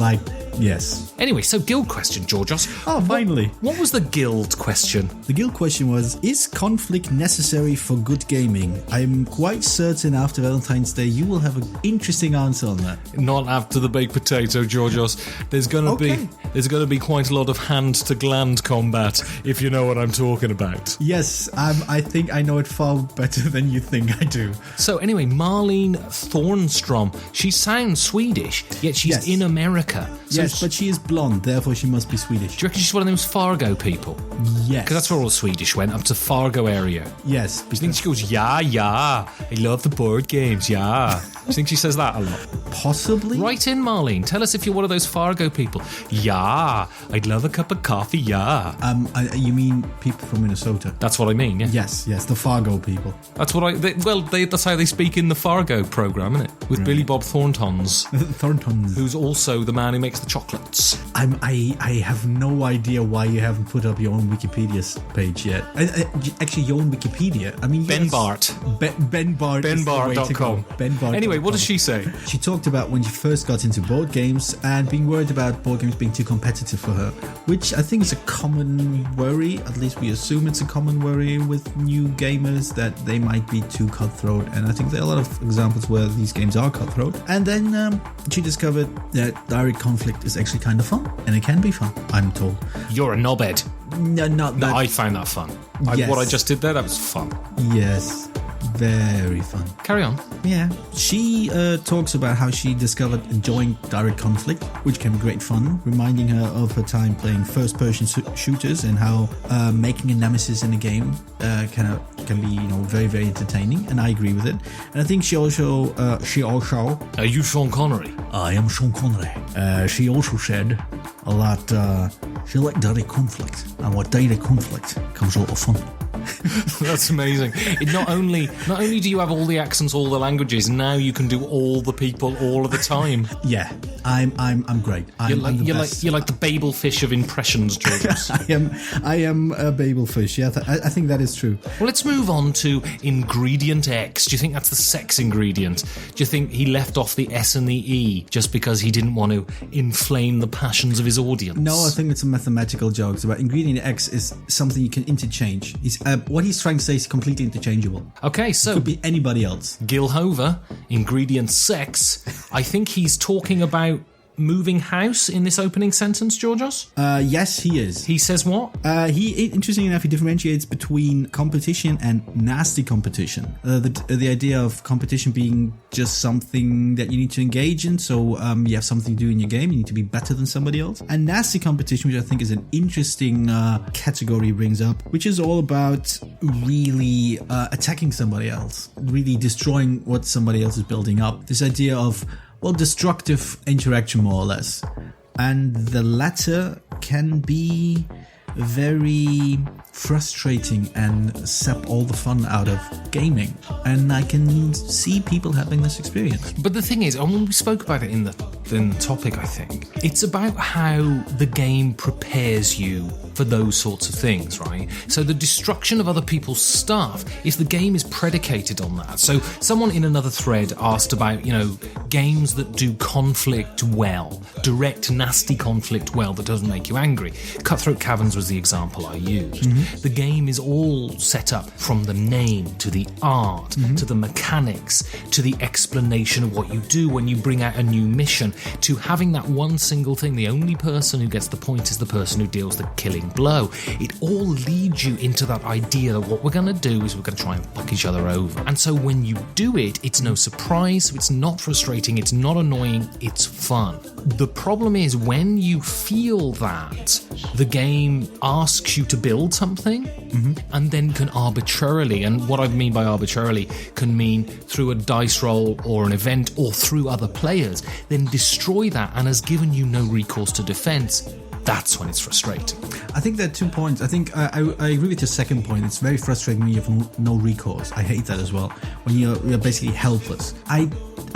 B: Anyway, so guild question, Georgios.
C: Oh, finally.
B: What was the guild question?
C: The guild question was, is conflict necessary for good gaming? I'm quite certain after Valentine's Day you will have an interesting answer on that.
B: Not after the baked potato, Georgios. There's gonna be quite a lot of hand to gland combat, if you know what I'm talking about.
C: Yes, I think I know it far better than you think I do.
B: So anyway, Marlene Thornstrom, she sounds Swedish, yet she's in America. So
C: yes, but she is blonde, therefore she must be Swedish.
B: Do you reckon she's one of those Fargo people?
C: Yes.
B: Because that's where all the Swedish went, up to Fargo area.
C: Yes.
B: Do you think she goes, yeah, I love the board games, yeah. Do you think she says that a lot?
C: Possibly.
B: Write in, Marlene. Tell us if you're one of those Fargo people. Yeah, I'd love a cup of coffee, yeah.
C: You mean people from Minnesota?
B: That's what I mean, yeah.
C: Yes, the Fargo people.
B: That's what that's how they speak in the Fargo program, isn't it? With Billy Bob Thornton's.
C: Thornton's.
B: Who's also the man who makes the chocolates.
C: I have no idea why you haven't put up your own Wikipedia page yet. Actually, your own Wikipedia. I mean,
B: Ben Bart.
C: Ben Bart.
B: BenBart.com.
C: Ben Bart.
B: Anyway, what does she say?
C: She talked about when she first got into board games and being worried about board games being too competitive for her, which I think is a common worry. At least we assume it's a common worry with new gamers, that they might be too cutthroat. And I think there are a lot of examples where these games are cutthroat. And then she discovered that direct conflict is actually kind of fun, and it can be fun, I'm told.
B: You're a knobhead.
C: No, not that.
B: No, I found that fun.
C: Yes.
B: What I just did there, that was fun.
C: Yes. Very fun.
B: Carry on.
C: Yeah. She talks about how she discovered enjoying direct conflict, which can be great fun, reminding her of her time playing first-person shooters and how making a nemesis in a game can be very, very entertaining. And I agree with it. And I think she also.
B: Are you Sean Connery?
C: I am Sean Connery. She also said a lot. She liked direct conflict, and with direct conflict comes a lot of fun.
B: That's amazing. Not only do you have all the accents, all the languages, now you can do all the people all of the time.
C: Yeah, I'm great. I'm the best.
B: You're like the Babel fish of impressions, Georgios.
C: I am a Babel fish. Yeah, I think that is true.
B: Well, let's move on to ingredient X. Do you think that's the sex ingredient? Do you think he left off the S and the E just because he didn't want to inflame the passions of his audience?
C: No, I think it's a mathematical joke. So ingredient X is something you can interchange. What he's trying to say is completely interchangeable.
B: Okay, so
C: it could be anybody else.
B: Gil Hover, ingredient sex. I think he's talking about moving house in this opening sentence, Georgios?
C: Yes, he is.
B: He says what?
C: Interestingly enough, he differentiates between competition and nasty competition. The idea of competition being just something that you need to engage in, so you have something to do in your game, you need to be better than somebody else. And nasty competition, which I think is an interesting category he brings up, which is all about really attacking somebody else, really destroying what somebody else is building up. This idea of destructive interaction, more or less. And the latter can be very frustrating and sap all the fun out of gaming. And I can see people having this experience.
B: But the thing is, and we spoke about it in the topic, I think, it's about how the game prepares you for those sorts of things, right? So the destruction of other people's stuff, if the game is predicated on that. So someone in another thread asked about, games that do conflict well, direct nasty conflict well that doesn't make you angry. Cutthroat Caverns was the example I used. Mm-hmm. The game is all set up from the name to the art, to the mechanics, to the explanation of what you do when you bring out a new mission, to having that one single thing. The only person who gets the point is the person who deals the killing blow. It all leads you into that idea that what we're going to do is we're going to try and fuck each other over. And so when you do it, it's no surprise, it's not frustrating, it's not annoying, it's fun. The problem is when you feel that the game asks you to build something and then can arbitrarily, and what I mean by arbitrarily can mean through a dice roll or an event or through other players, then destroy that and has given you no recourse to defense. That's when it's frustrating. I
C: think there are 2 points. I think I agree with your second point. It's very frustrating when you have no recourse. I hate that as well. When you're basically helpless.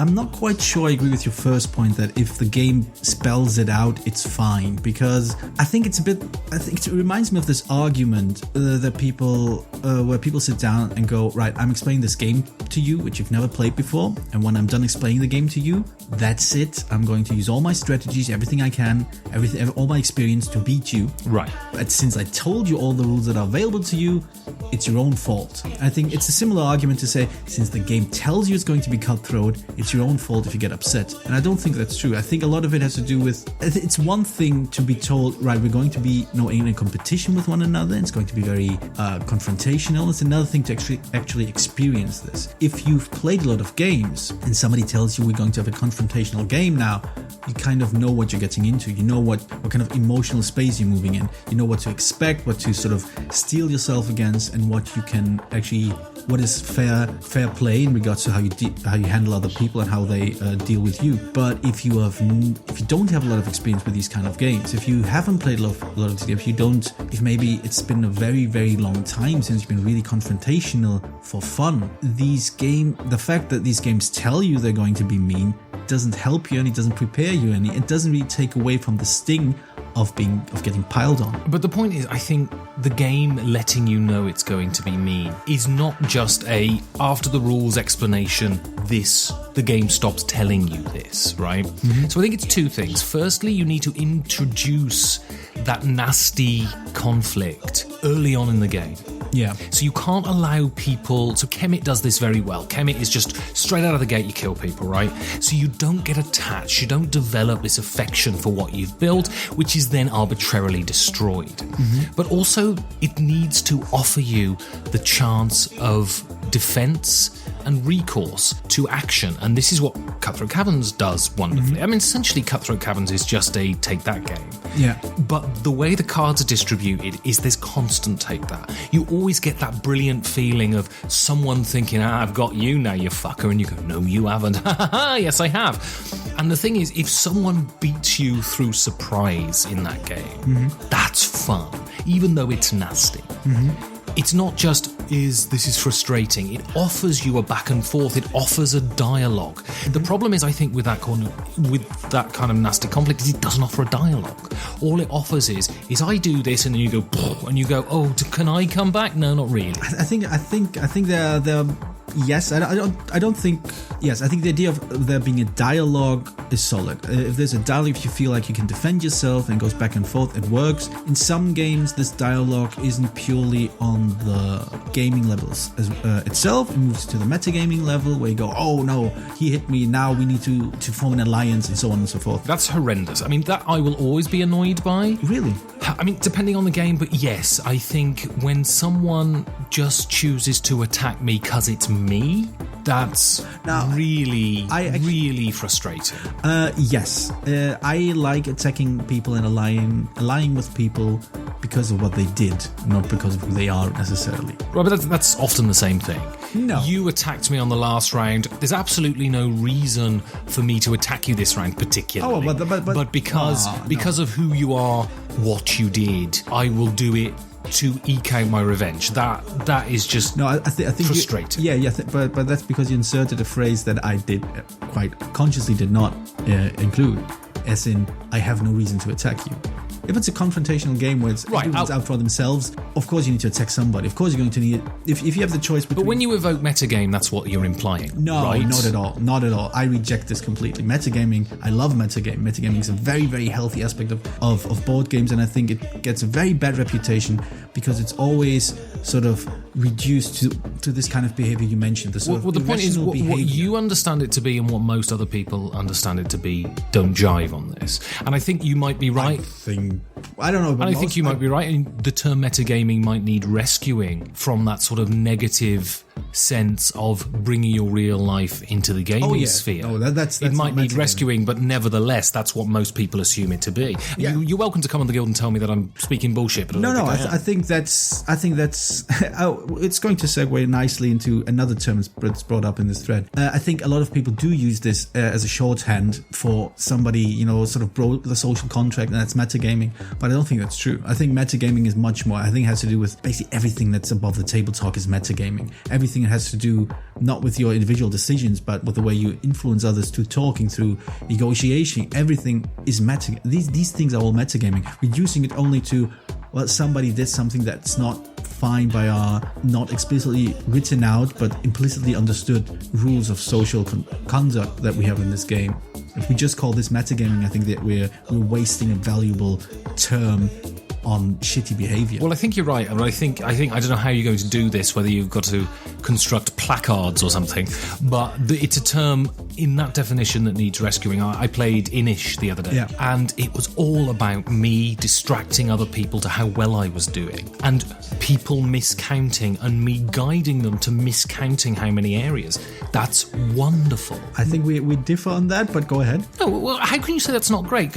C: I'm not quite sure I agree with your first point that if the game spells it out, it's fine. Because I think it reminds me of this argument that where people sit down and go, right, I'm explaining this game to you, which you've never played before. And when I'm done explaining the game to you, that's it. I'm going to use all my strategies, everything I can, all my experience to beat you.
B: Right.
C: But since I told you all the rules that are available to you, it's your own fault. I think it's a similar argument to say, since the game tells you it's going to be cutthroat, it's your own fault if you get upset. And I don't think that's true. I think a lot of it has to do with, it's one thing to be told, right, we're going to be in a competition with one another. It's going to be very confrontational. It's another thing to actually experience this. If you've played a lot of games and somebody tells you we're going to have a confrontational game now, you kind of know what you're getting into. You know what kind of emotional space you're moving in. You know what to expect, what to sort of steel yourself against, and what you can actually, what is fair play in regards to how you handle other people and how they deal with you. But if you don't have a lot of experience with these kind of games, if you haven't played a lot of these games, if maybe it's been a very, very long time since you've been really confrontational for fun, the fact that these games tell you they're going to be mean doesn't help you any, it doesn't prepare you any, it doesn't really take away from the sting of getting piled on.
B: But the point is, I think the game letting you know it's going to be mean is not just after the rules explanation, the game stops telling you this, right? So I think it's 2 things. Firstly, you need to introduce that nasty conflict early on in the game.
C: Yeah.
B: So you can't allow people... So Kemet does this very well. Kemet is just straight out of the gate, you kill people, right? So you don't get attached. You don't develop this affection for what you've built, which is then arbitrarily destroyed. But also, it needs to offer you the chance of defense and recourse to action. And this is what Cutthroat Caverns does wonderfully. I mean, essentially, Cutthroat Caverns is just a take that game.
C: Yeah.
B: But the way the cards are distributed is there's constant take that. You always get that brilliant feeling of someone thinking, I've got you now, you fucker. And you go, no, you haven't. Yes, I have. And the thing is, if someone beats you through surprise in that game, that's fun, even though it's nasty. it's not just this is frustrating. It offers you a back and forth. It offers a dialogue. The problem is, I think, with that kind of nasty conflict, is it doesn't offer a dialogue. All it offers is I do this, and then you go, and you go, oh, can I come back? No, not really.
C: I think they're yes. I don't think. Yes, I think the idea of there being a dialogue is solid. If there's a dialogue, if you feel like you can defend yourself and it goes back and forth, it works. In some games, this dialogue isn't purely on the gaming levels itself. It moves to the metagaming level where you go, oh no, he hit me. Now we need to form an alliance and so on and so forth.
B: That's horrendous. I mean, that I will always be annoyed by.
C: Really?
B: I mean, depending on the game, but yes, I think when someone just chooses to attack me because it's me, that's really frustrating.
C: Yes. I like attacking people and allying with people because of what they did, not because of who they are necessarily.
B: Right, but that's often the same thing.
C: No.
B: You attacked me on the last round. There's absolutely no reason for me to attack you this round particularly.
C: Oh, but
B: because of who you are, what you did, I will do it to eke out my revenge. That is just
C: I think
B: frustrating.
C: But that's because you inserted a phrase that I did quite consciously did not include, as in I have no reason to attack you. If it's a confrontational game where everyone's out for themselves, of course you need to attack somebody. Of course you're going to need... If you have the choice between...
B: But when you evoke metagame, that's what you're implying,
C: No,
B: right?
C: not at all. Not at all. I reject this completely. Metagaming, I love metagaming. Metagaming is a very, very healthy aspect of board games, and I think it gets a very bad reputation because it's always sort of reduced to this kind of behavior you mentioned. The
B: point is what you understand it to be and what most other people understand it to be don't jive on this. And I think you might be right.
C: I don't know.
B: And I think you might be right. And the term metagaming might need rescuing from that sort of negative sense of bringing your real life into the gaming sphere.
C: Oh, that's
B: it might need rescuing, but nevertheless, that's what most people assume it to be. Yeah. You're welcome to come on the guild and tell me that I'm speaking bullshit. But
C: I think that's it's going to segue nicely into another term that's brought up in this thread. I think a lot of people do use this as a shorthand for somebody, sort of broke the social contract, and that's metagaming. But I don't think that's true. I think metagaming is much more. I think it has to do with basically everything that's above the table talk is metagaming. Everything has to do not with your individual decisions, but with the way you influence others through talking, through negotiation. Everything is metagaming. These things are all metagaming. Reducing it only to, well, somebody did something that's not fine by our not explicitly written out but implicitly understood rules of social conduct that we have in this game. If we just call this metagaming, I think that we're wasting a valuable term on shitty behavior.
B: Well, I think you're right. I mean, I think I don't know how you're going to do this, whether you've got to construct placards or something, but it's a term in that definition that needs rescuing. I played Inish the other day, and it was all about me distracting other people to how well I was doing, and people miscounting, and me guiding them to miscounting how many areas. That's wonderful.
C: I think we differ on that, but go ahead.
B: No, well, how can you say that's not great?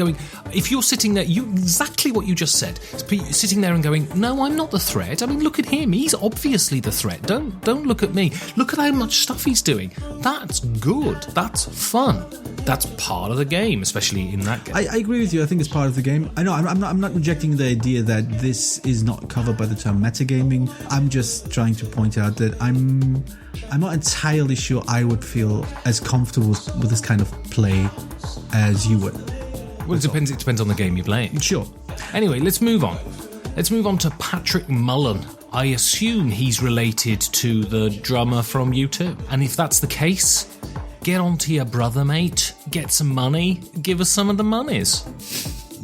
B: If you're sitting there, exactly what you just said, sitting there and going, no, I'm not the threat. I mean, look at him. He's obviously the threat. Don't look at me. Look at how much stuff he's doing. That's good. That's fun. That's part of the game, especially in that game.
C: I agree with you. I think it's part of the game. I know I'm not rejecting the idea that this is not covered by the term metagaming. I'm just trying to point out that I'm not entirely sure I would feel as comfortable with this kind of play as you would.
B: Well, it depends on the game you're playing.
C: Sure.
B: Anyway, let's move on. Let's move on to Patrick Mullen. I assume he's related to the drummer from U2. And if that's the case, get on to your brother, mate. Get some money. Give us some of the monies.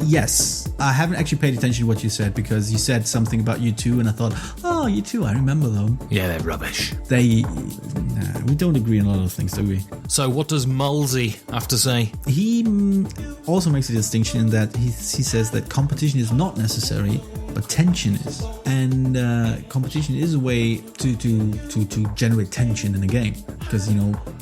C: Yes. I haven't actually paid attention to what you said because you said something about U2 and I thought, oh, U2, I remember them.
B: Yeah, they're rubbish.
C: We don't agree on a lot of things, do we?
B: So what does Mulsey have to say?
C: He also makes a distinction in that he says that competition is not necessary, but tension is. And competition is a way to generate tension in a game. Because,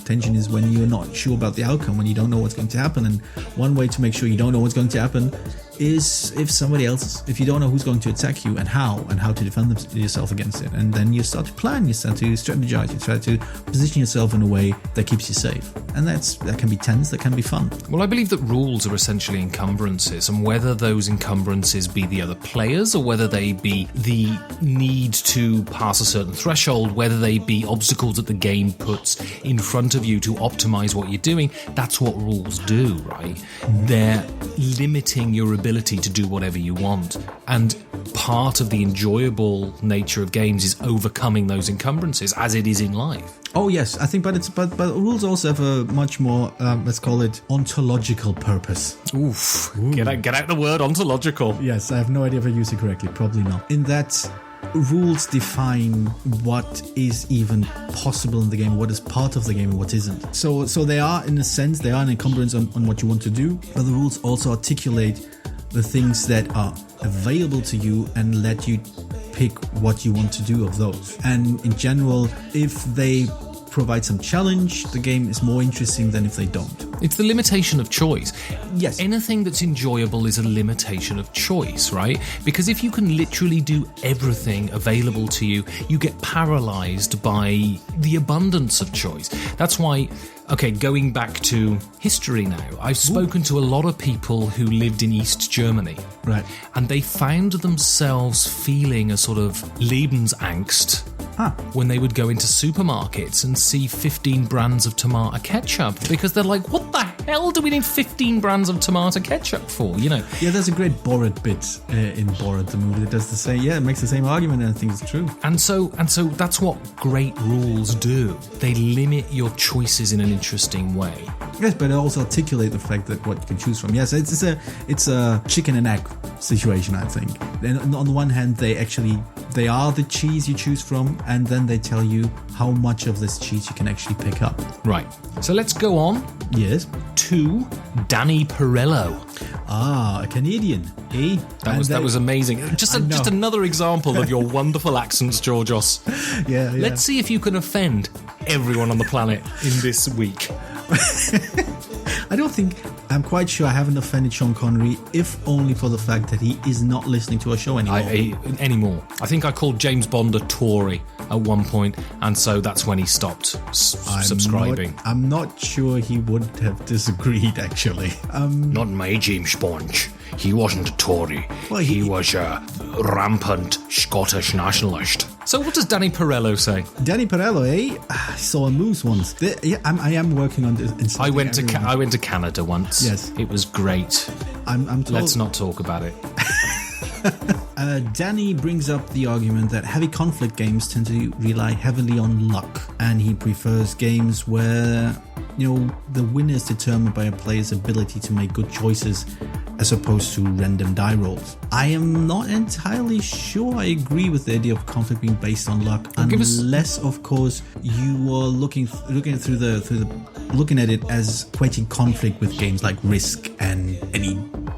C: tension is when you're not sure about the outcome, when you don't know what's going to happen. And one way to make sure you don't know what's going to happen is if you don't know who's going to attack you and how to defend yourself against it. And then you start to plan, you start to strategize, you try to position yourself in a way that keeps you safe. And that can be tense, that can be fun.
B: Well, I believe that rules are essentially encumbrances, and whether those encumbrances be the other players or whether they be the need to pass a certain threshold, whether they be obstacles that the game puts in front of you to optimize what you're doing, that's what rules do, right? They're limiting your ability to do whatever you want. And part of the enjoyable nature of games is overcoming those encumbrances, as it is in life.
C: Oh yes, I think, but rules also have a much more, let's call it, ontological purpose.
B: Oof. Get out the word ontological.
C: Yes, I have no idea if I use it correctly. Probably not. In that, rules define what is even possible in the game, what is part of the game and what isn't. So they are, in a sense, they are an encumbrance on what you want to do, but the rules also articulate the things that are available to you and let you pick what you want to do of those. And in general, if they provide some challenge, the game is more interesting than if they don't.
B: It's the limitation of choice.
C: Yes.
B: Anything that's enjoyable is a limitation of choice, right? Because if you can literally do everything available to you, you get paralyzed by the abundance of choice. That's why, okay, going back to history now, I've spoken to a lot of people who lived in East Germany.
C: Right.
B: And they found themselves feeling a sort of Lebensangst when they would go into supermarkets and see 15 brands of tomato ketchup, because they're like, what the hell do we need 15 brands of tomato ketchup for, you know?
C: Yeah, there's a great Borat bit in Borat, the movie, that does the same, it makes the same argument, and I think it's true.
B: And so that's what great rules do. They limit your choices in an interesting way.
C: Yes, but it also articulate the fact that what you can choose from. Yes, it's a chicken and egg situation, I think. And on the one hand, they are the cheese you choose from, and then they tell you how much of this cheese you can actually pick up.
B: Right. So let's go on.
C: Yes.
B: To Danny Perello.
C: A Canadian, eh?
B: That was amazing. Just another example of your wonderful accents, Georgios.
C: Yeah.
B: Let's see if you can offend everyone on the planet in this week.
C: I'm quite sure I haven't offended Sean Connery, if only for the fact that he is not listening to our show anymore.
B: I think I called James Bond a Tory at one point, and so that's when he stopped subscribing.
C: I'm not sure he would have disagreed, actually.
B: Not my James Bond. He wasn't a Tory. Well, he was a rampant Scottish nationalist. So what does Danny Perello say?
C: Danny Perello, eh? I saw a moose once. I am working on this.
B: I went to Canada once.
C: Yes.
B: It was great.
C: I'm told.
B: Let's not talk about it.
C: Danny brings up the argument that heavy conflict games tend to rely heavily on luck, and he prefers games where, the winner is determined by a player's ability to make good choices as opposed to random die rolls. I am not entirely sure I agree with the idea of conflict being based on luck, unless, of course, you are looking at it as equating conflict with games like Risk and any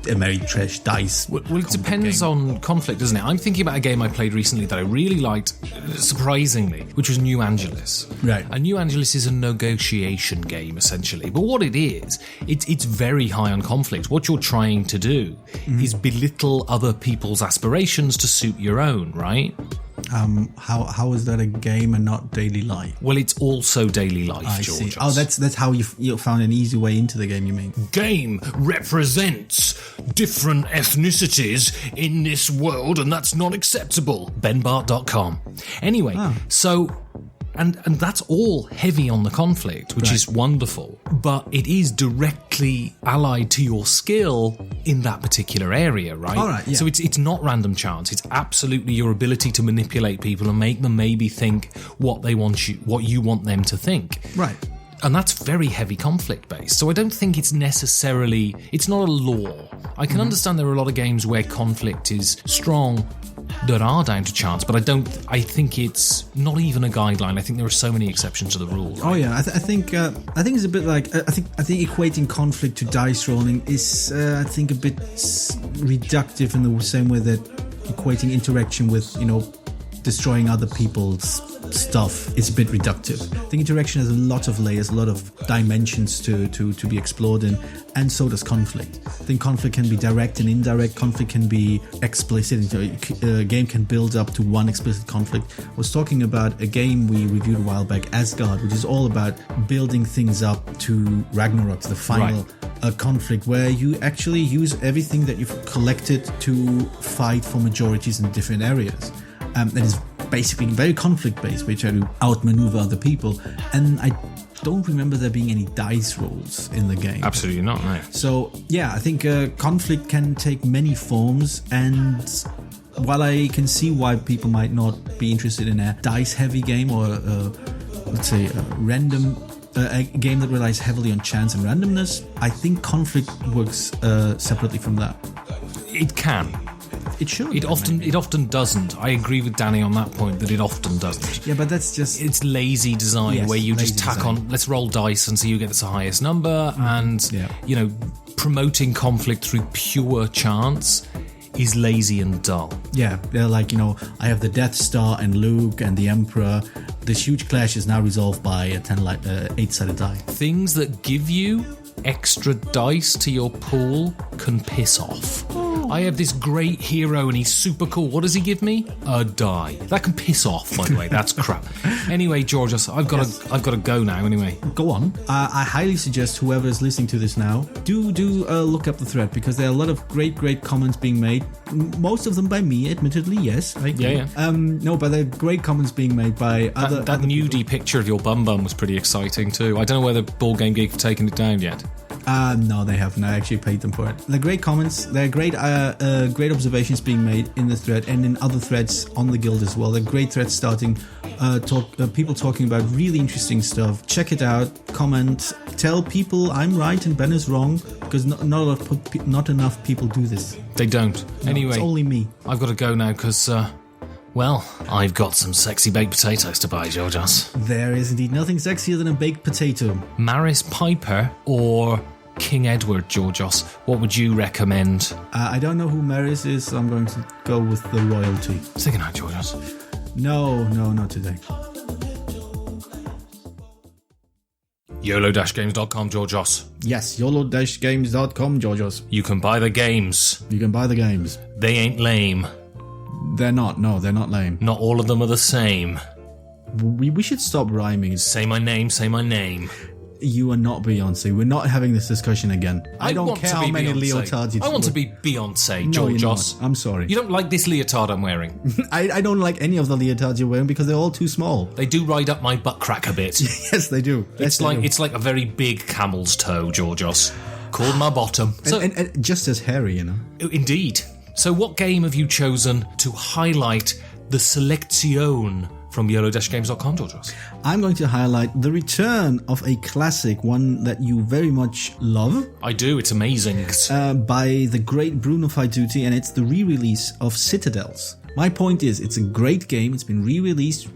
C: Ameritrash dice.
B: Well, it depends on conflict, doesn't it? I'm thinking about a game I played recently that I really liked, surprisingly, which was New Angeles.
C: Right.
B: And New Angeles is a negotiation game, essentially. But what it is, it's very high on conflict. What you're trying to do is belittle other people's aspirations to suit your own, right?
C: How is that a game and not daily life?
B: Well, it's also daily life, George.
C: Oh, that's how you found an easy way into the game, you mean?
B: Game represents different ethnicities in this world, and that's not acceptable. BenBart.com. Anyway, so... And that's all heavy on the conflict, which is wonderful. But it is directly allied to your skill in that particular area, right?
C: All right, yeah.
B: So it's not random chance. It's absolutely your ability to manipulate people and make them maybe think what you want them to think.
C: Right.
B: And that's very heavy conflict based. So I don't think it's not a law. I can understand there are a lot of games where conflict is strong that are down to chance, but I think it's not even a guideline. I think there are so many exceptions to the rule. Right?
C: Oh yeah, I think it's a bit like I think equating conflict to dice rolling is I think a bit reductive in the same way that equating interaction with destroying other people's stuff is a bit reductive. I think interaction has a lot of layers, a lot of dimensions to be explored in, and so does conflict. I think conflict can be direct and indirect. Conflict can be explicit. A game can build up to one explicit conflict. I was talking about a game we reviewed a while back, Asgard, which is all about building things up to Ragnarok, to the final conflict, where you actually use everything that you've collected to fight for majorities in different areas. That is basically very conflict-based, where you try to outmaneuver other people. And I don't remember there being any dice rolls in the game.
B: Absolutely not, no.
C: So, yeah, I think conflict can take many forms, and while I can see why people might not be interested in a dice-heavy game or, let's say, a game that relies heavily on chance and randomness, I think conflict works separately from that.
B: It can.
C: It should.
B: It often doesn't. I agree with Danny on that point, that it often doesn't.
C: Yeah, but that's just...
B: It's lazy design, where you just tack on, let's roll dice and see who gets the highest number, and, promoting conflict through pure chance is lazy and dull.
C: Yeah, they're like, I have the Death Star and Luke and the Emperor. This huge clash is now resolved by a 8-sided die.
B: Things that give you extra dice to your pool can piss off. I have this great hero and he's super cool. What does he give me? A die. That can piss off, by the way. That's crap. Anyway, Georgios, I've got to go now. Anyway,
C: go on. I highly suggest whoever is listening to this now do look up the thread, because there are a lot of great comments being made. Most of them by me, admittedly. Yes, I agree. No, but there are great comments being made by other.
B: That nudie picture of your bum was pretty exciting too. I don't know whether Board Game Geek have taken it down yet.
C: No, they haven't. I actually paid them for it. They're great comments. They're great observations being made in the thread and in other threads on the guild as well. They're great threads starting, people talking about really interesting stuff. Check it out. Comment. Tell people I'm right and Ben is wrong, because not enough people do this.
B: They don't.
C: No,
B: anyway,
C: it's only me.
B: I've got to go now because, I've got some sexy baked potatoes to buy, Georgios.
C: There is indeed nothing sexier than a baked potato.
B: Maris Piper or King Edward, Georgios? What would you recommend?
C: I don't know who Maris is, so I'm going to go with the royalty.
B: Say goodnight, Georgios.
C: No, not today.
B: YOLO-games.com, Georgios.
C: Yes, YOLO-games.com, Georgios.
B: You can buy the games.
C: You can buy the games.
B: They ain't lame.
C: They're not. No, they're not lame.
B: Not all of them are the same.
C: We should stop rhyming.
B: Say my name, say my name.
C: You are not Beyonce. We're not having this discussion again. I don't care how many leotards you
B: I want to be Beyonce,
C: No,
B: Georgios.
C: I'm sorry.
B: You don't like this leotard I'm wearing?
C: I don't like any of the leotards you're wearing because they're all too small.
B: They do ride up my butt crack a bit.
C: Yes, they do.
B: It's like a very big camel's toe, Georgios. Called my bottom.
C: And just as hairy,
B: Indeed. So what game have you chosen to highlight the selection from YOLO-games.com, Georgios?
C: I'm going to highlight the return of a classic, one that you very much love.
B: I do, it's amazing.
C: By the great Bruno Faiduti, and it's the re-release of Citadels. My point is, it's a great game, it's been re-released,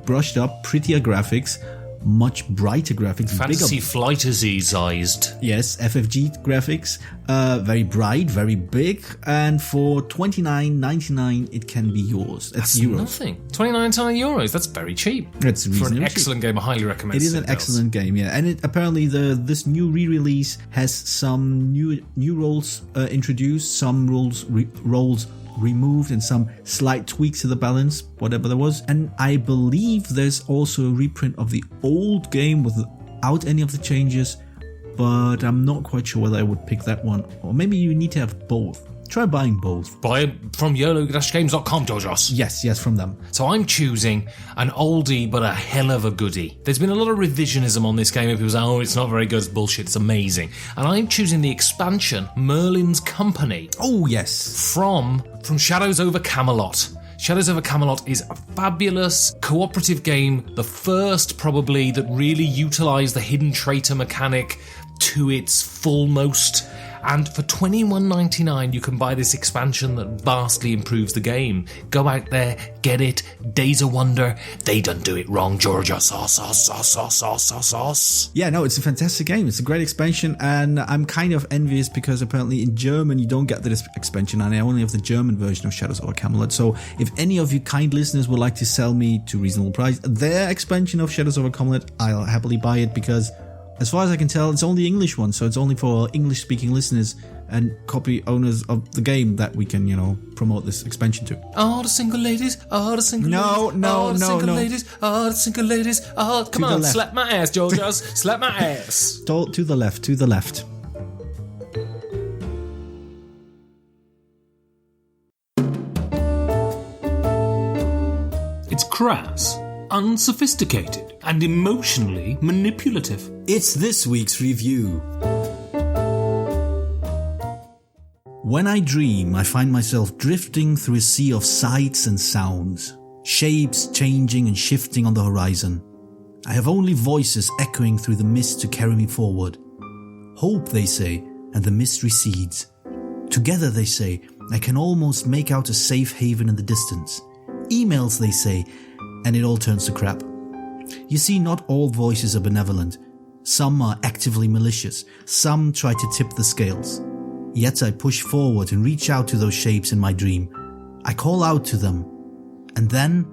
C: brushed up, prettier graphics, much brighter graphics.
B: Fantasy Flight-ized.
C: Yes, FFG graphics, very bright, very big, and for $29.99 it can be yours.
B: That's euros. Nothing. €29.99. That's very cheap.
C: It's reasonably
B: for an excellent game. I highly recommend.
C: It is an excellent game, yeah. And apparently this new re-release has some new roles introduced, some roles removed, and some slight tweaks to the balance, whatever there was. And I believe there's also a reprint of the old game without any of the changes, but I'm not quite sure whether I would pick that one. Or maybe you need to have both. Try buying both.
B: Buy from YOLO-games.com, Georgios.
C: Yes, from them.
B: So I'm choosing an oldie but a hell of a goodie. There's been a lot of revisionism on this game. People say, it's not very good, it's bullshit, it's amazing. And I'm choosing the expansion, Merlin's Company.
C: Oh, yes.
B: From Shadows over Camelot. Shadows over Camelot is a fabulous cooperative game, the first probably that really utilised the hidden traitor mechanic to its fullmost. And for $21.99, you can buy this expansion that vastly improves the game. Go out there, get it. Days of Wonder. They done do it wrong, Georgia. Sauce.
C: Yeah, no, it's a fantastic game. It's a great expansion, and I'm kind of envious because apparently in German you don't get this expansion, and I only have the German version of Shadows over Camelot. So if any of you kind listeners would like to sell me to reasonable price their expansion of Shadows over Camelot, I'll happily buy it, because as far as I can tell, it's only English one, so it's only for English-speaking listeners and copy owners of the game that we can, promote this expansion to.
B: All the single ladies, all the single ladies, all the single ladies, all the single ladies, come on, slap my ass, Georgios, slap my ass.
C: To the left.
B: It's crass, unsophisticated, and emotionally manipulative.
C: It's this week's review. When I dream, I find myself drifting through a sea of sights and sounds, shapes changing and shifting on the horizon. I have only voices echoing through the mist to carry me forward. Hope, they say, and the mist recedes. Together, they say, I can almost make out a safe haven in the distance. Emails, they say, and it all turns to crap. You see, not all voices are benevolent. Some are actively malicious. Some try to tip the scales. Yet I push forward and reach out to those shapes in my dream. I call out to them. And then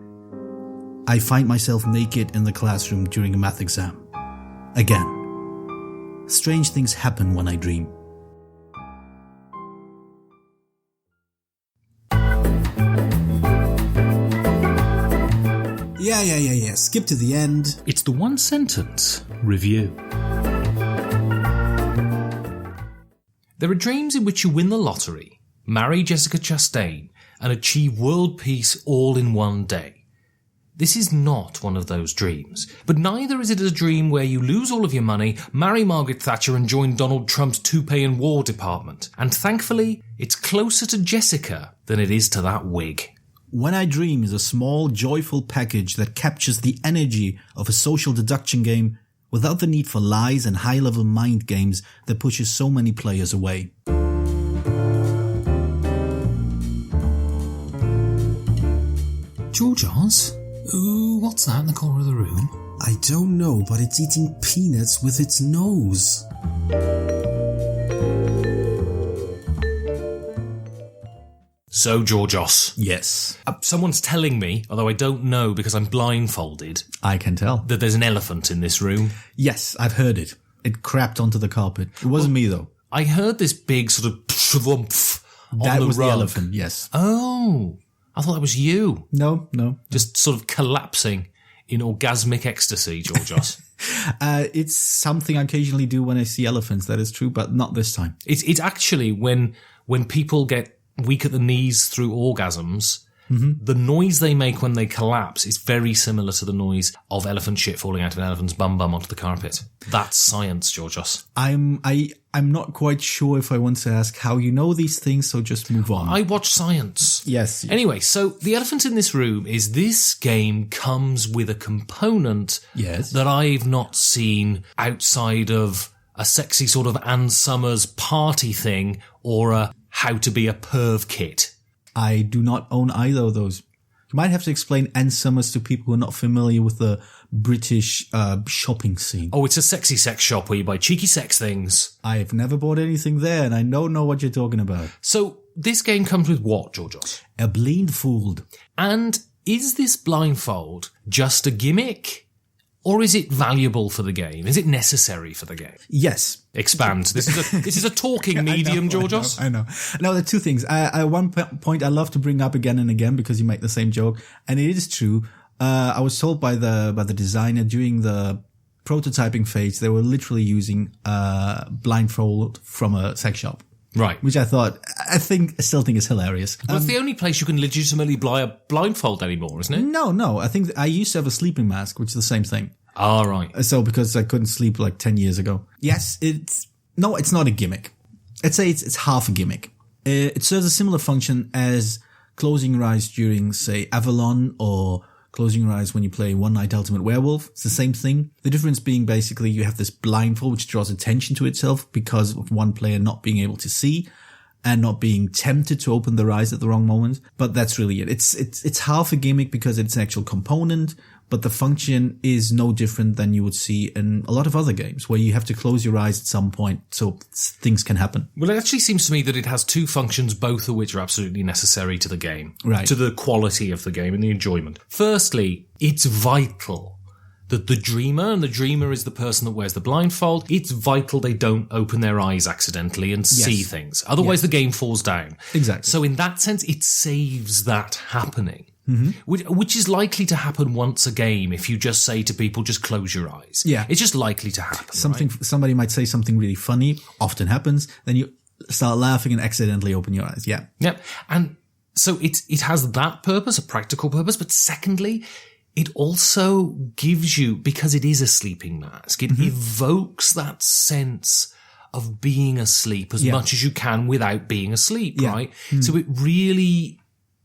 C: I find myself naked in the classroom during a math exam. Again. Strange things happen when I dream.
D: Yeah. Skip to the end.
B: It's the one sentence review. There are dreams in which you win the lottery, marry Jessica Chastain, and achieve world peace all in one day. This is not one of those dreams, but neither is it a dream where you lose all of your money, marry Margaret Thatcher and join Donald Trump's toupee and war department. And thankfully, it's closer to Jessica than it is to that wig.
C: When I Dream is a small, joyful package that captures the energy of a social deduction game without the need for lies and high-level mind games that pushes so many players away.
B: Georgios? Ooh, what's that in the corner of the room?
D: I don't know, but it's eating peanuts with its nose.
B: So, Georgios.
C: Yes.
B: Someone's telling me, although I don't know because I'm blindfolded,
C: I can tell.
B: that there's an elephant in this room.
C: Yes, I've heard it. It crapped onto the carpet. It wasn't me, though.
B: I heard this big sort of pshwumph on
C: That
B: the
C: was
B: rug.
C: the elephant, yes.
B: Oh, I thought that was you.
C: No.
B: Just sort of collapsing in orgasmic ecstasy, Georgios.
C: It's something I occasionally do when I see elephants, that is true, but not this time.
B: It's actually when people get weak at the knees through orgasms, the noise they make when they collapse is very similar to the noise of elephant shit falling out of an elephant's bum onto the carpet. That's science, Georgios.
C: I'm not quite sure if I want to ask how you know these things, so just move on.
B: I watch science.
C: Yes.
B: Anyway, so the elephant in this room is this game comes with a component that I've not seen outside of a sexy sort of Ann Summers party thing or a how to be a perv kit.
C: I do not own either of those. You might have to explain Ann Summers to people who are not familiar with the British shopping scene.
B: Oh, it's a sexy sex shop where you buy cheeky sex things.
C: I've never bought anything there, and I don't know what you're talking about.
B: So, this game comes with what, Georgios?
C: A blindfold.
B: And is this blindfold just a gimmick? Or is it valuable for the game? Is it necessary for the game?
C: Yes.
B: Expand. This is a talking medium, Georgios.
C: I know. Now, there are two things. At one point, I love to bring up again and again because you make the same joke, and it is true. I was told by the designer during the prototyping phase they were literally using blindfold from a sex shop.
B: Right.
C: Which I still think is hilarious.
B: Well, it's the only place you can legitimately buy a blindfold anymore, isn't it?
C: No. I think I used to have a sleeping mask, which is the same thing.
B: Ah, right.
C: So because I couldn't sleep like 10 years ago. Yes, it's not a gimmick. I'd say it's half a gimmick. It serves a similar function as closing your eyes during, say, Avalon or closing your eyes when you play One Night Ultimate Werewolf. It's the same thing. The difference being basically you have this blindfold which draws attention to itself because of one player not being able to see and not being tempted to open their eyes at the wrong moment. But that's really it. It's half a gimmick because it's an actual component, but the function is no different than you would see in a lot of other games where you have to close your eyes at some point so things can happen.
A: Well, it actually seems to me that it has two functions, both of which are absolutely necessary to the game.
C: Right.
A: To the quality of the game and the enjoyment. Firstly, it's vital that the dreamer, and the dreamer is the person that wears the blindfold, it's vital they don't open their eyes accidentally and see things. Otherwise, the game falls down.
C: Exactly.
A: So in that sense, it saves that happening. Which is likely to happen once a game if you just say to people, just close your eyes.
C: Yeah.
A: It's just likely to happen.
C: Somebody might say something really funny, often happens, then you start laughing and accidentally open your eyes. Yeah.
A: Yeah. And so it has that purpose, a practical purpose, but secondly, it also gives you, because it is a sleeping mask, it evokes that sense of being asleep as much as you can without being asleep, right? So it really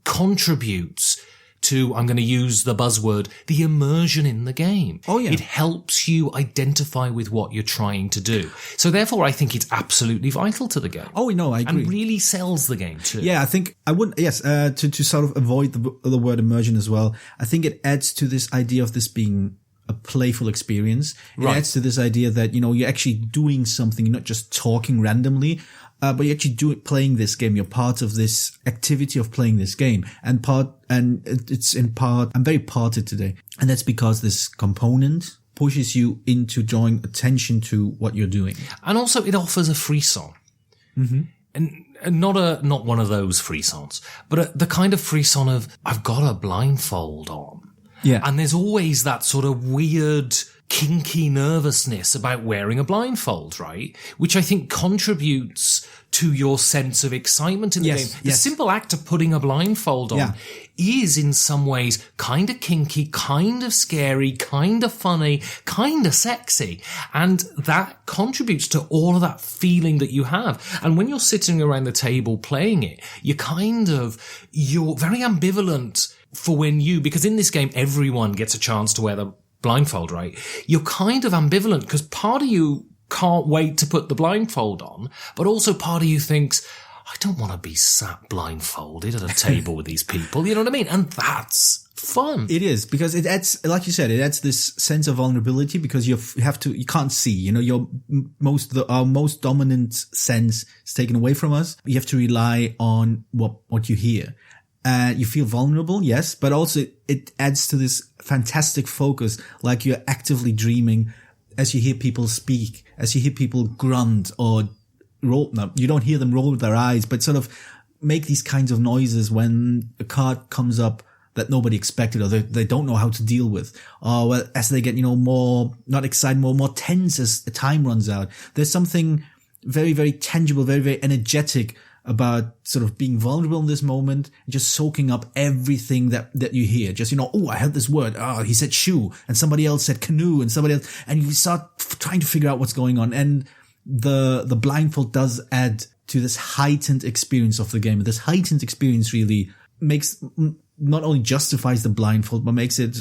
A: contributes to, I'm going to use the buzzword, the immersion in the game.
C: Oh, yeah.
A: It helps you identify with what you're trying to do. So therefore, I think it's absolutely vital to the game.
C: Oh, no, I agree.
A: And really sells the game too.
C: Yeah, I think I wouldn't, to sort of avoid the word immersion as well, I think it adds to this idea of this being a playful experience. It adds to this idea that, you're actually doing something, you're not just talking randomly, but you're actually playing this game. You're part of this activity of playing this game. And it's in part, I'm very parted today. And that's because this component pushes you into drawing attention to what you're doing.
A: And also it offers a frisson. And not one of those frissons, but the kind of frisson of, I've got a blindfold on.
C: Yeah.
A: And there's always that sort of weird, kinky nervousness about wearing a blindfold, right? Which I think contributes to your sense of excitement in the game. The simple act of putting a blindfold on is in some ways kind of kinky, kind of scary, kind of funny, kind of sexy. And that contributes to all of that feeling that you have. And when you're sitting around the table playing it, you're very ambivalent because in this game, everyone gets a chance to wear the blindfold, right? You're kind of ambivalent because part of you can't wait to put the blindfold on, but also part of you thinks, I don't want to be sat blindfolded at a table with these people. You know what I mean? And that's fun.
C: It is, because it adds, like you said, it adds this sense of vulnerability because you can't see, our most dominant sense is taken away from us. You have to rely on what you hear. You feel vulnerable, yes, but also it adds to this fantastic focus, like you're actively dreaming as you hear people speak, as you hear people grunt or roll. No, you don't hear them roll their eyes, but sort of make these kinds of noises when a card comes up that nobody expected or they don't know how to deal with. Or as they get, more, not excited, more tense as the time runs out. There's something very, very tangible, very, very energetic about sort of being vulnerable in this moment, and just soaking up everything that you hear. Just, I heard this word. Oh, he said shoe, and somebody else said canoe, and somebody else, and you start trying to figure out what's going on. And the blindfold does add to this heightened experience of the game. This heightened experience really not only justifies the blindfold, but makes it,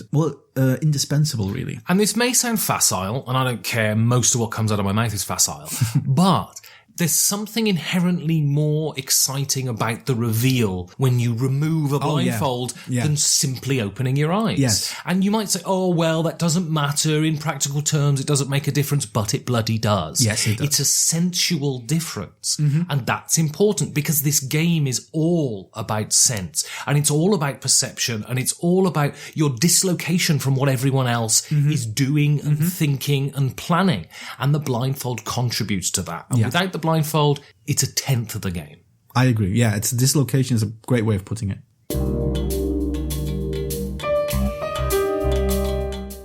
C: indispensable, really.
A: And this may sound facile, and I don't care, most of what comes out of my mouth is facile, but there's something inherently more exciting about the reveal when you remove a blindfold than simply opening your eyes.
C: Yes.
A: And you might say, that doesn't matter. In practical terms, it doesn't make a difference, but it bloody does.
C: Yes, it does.
A: It's a sensual difference. And that's important because this game is all about sense and it's all about perception and it's all about your dislocation from what everyone else is doing and thinking and planning. And the blindfold contributes to that. And without the blindfold, it's a tenth of the game.
C: I agree. Yeah, it's dislocation is a great way of putting it.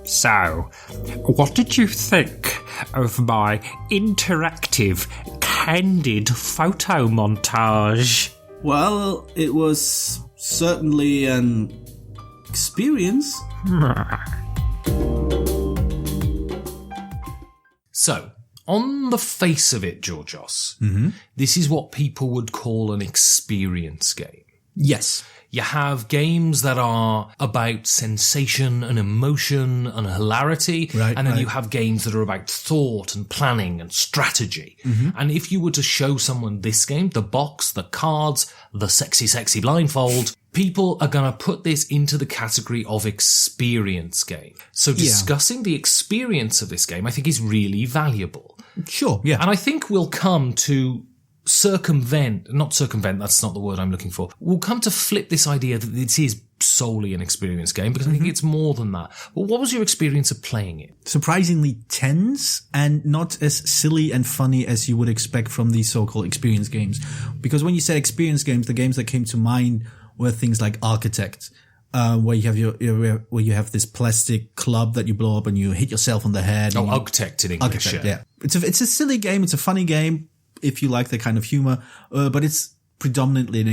E: So, what did you think of my interactive, candid photo montage?
F: Well, it was certainly an experience.
A: So, on the face of it, Georgios, this is what people would call an experience game.
C: Yes.
B: You have games that are about sensation and emotion and hilarity.
C: Right,
B: and then
C: right.
B: you have games that are about thought and planning and strategy. And if you were to show someone this game, the box, the cards, the sexy, sexy blindfold, people are going to put this into the category of experience game. So discussing the experience of this game, I think, is really valuable.
C: Sure, yeah.
B: And I think we'll come to not circumvent, that's not the word I'm looking for. We'll come to flip this idea that it is solely an experience game, because I think it's more than that. But what was your experience of playing it?
C: Surprisingly tense and not as silly and funny as you would expect from these so-called experience games. Because when you said experience games, the games that came to mind were things like Architect, where you have where you have this plastic club that you blow up and you hit yourself on the head.
B: Oh, Architect in English.
C: Architect, yeah. It's a silly game. It's a funny game if you like that kind of humor, but it's predominantly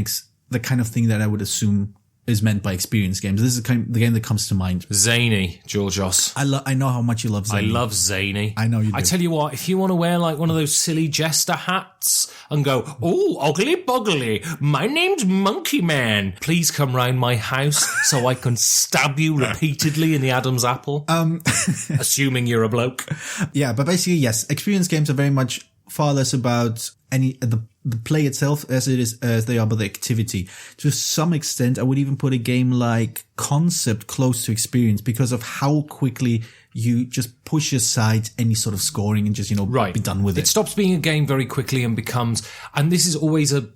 C: the kind of thing that I would assume is meant by experience games. This is the game that comes to mind.
B: Zany, Georgios.
C: I know how much you love zany.
B: I love zany.
C: I know you do.
B: I tell you what, if you want to wear like one of those silly jester hats and go, oh, ugly boggly, my name's Monkey Man, please come round my house so I can stab you repeatedly in the Adam's apple. Assuming you're a bloke.
C: Yeah, but basically, yes, experience games are very much far less about the play itself as they are about the activity. To some extent, I would even put a game like Concept close to experience because of how quickly you just push aside any sort of scoring and just, be done with it.
B: It stops being a game very quickly and becomes, and this is always a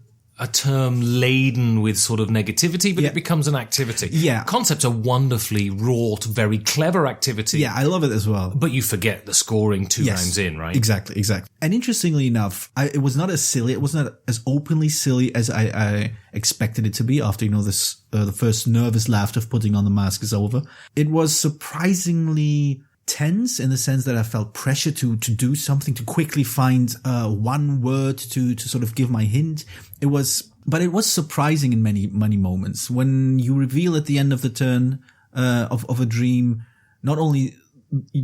B: term laden with sort of negativity, but it becomes an activity.
C: Yeah.
B: Concept's a wonderfully wrought, very clever activity.
C: Yeah, I love it as well.
B: But you forget the scoring two rounds in, right?
C: Exactly. And interestingly enough, it was not as silly. It was not as openly silly as I expected it to be after, the first nervous laugh of putting on the mask is over. It was surprisingly tense in the sense that I felt pressure to do something, to quickly find one word to sort of give my hint. But it was surprising in many moments when you reveal at the end of the turn of a dream. Not only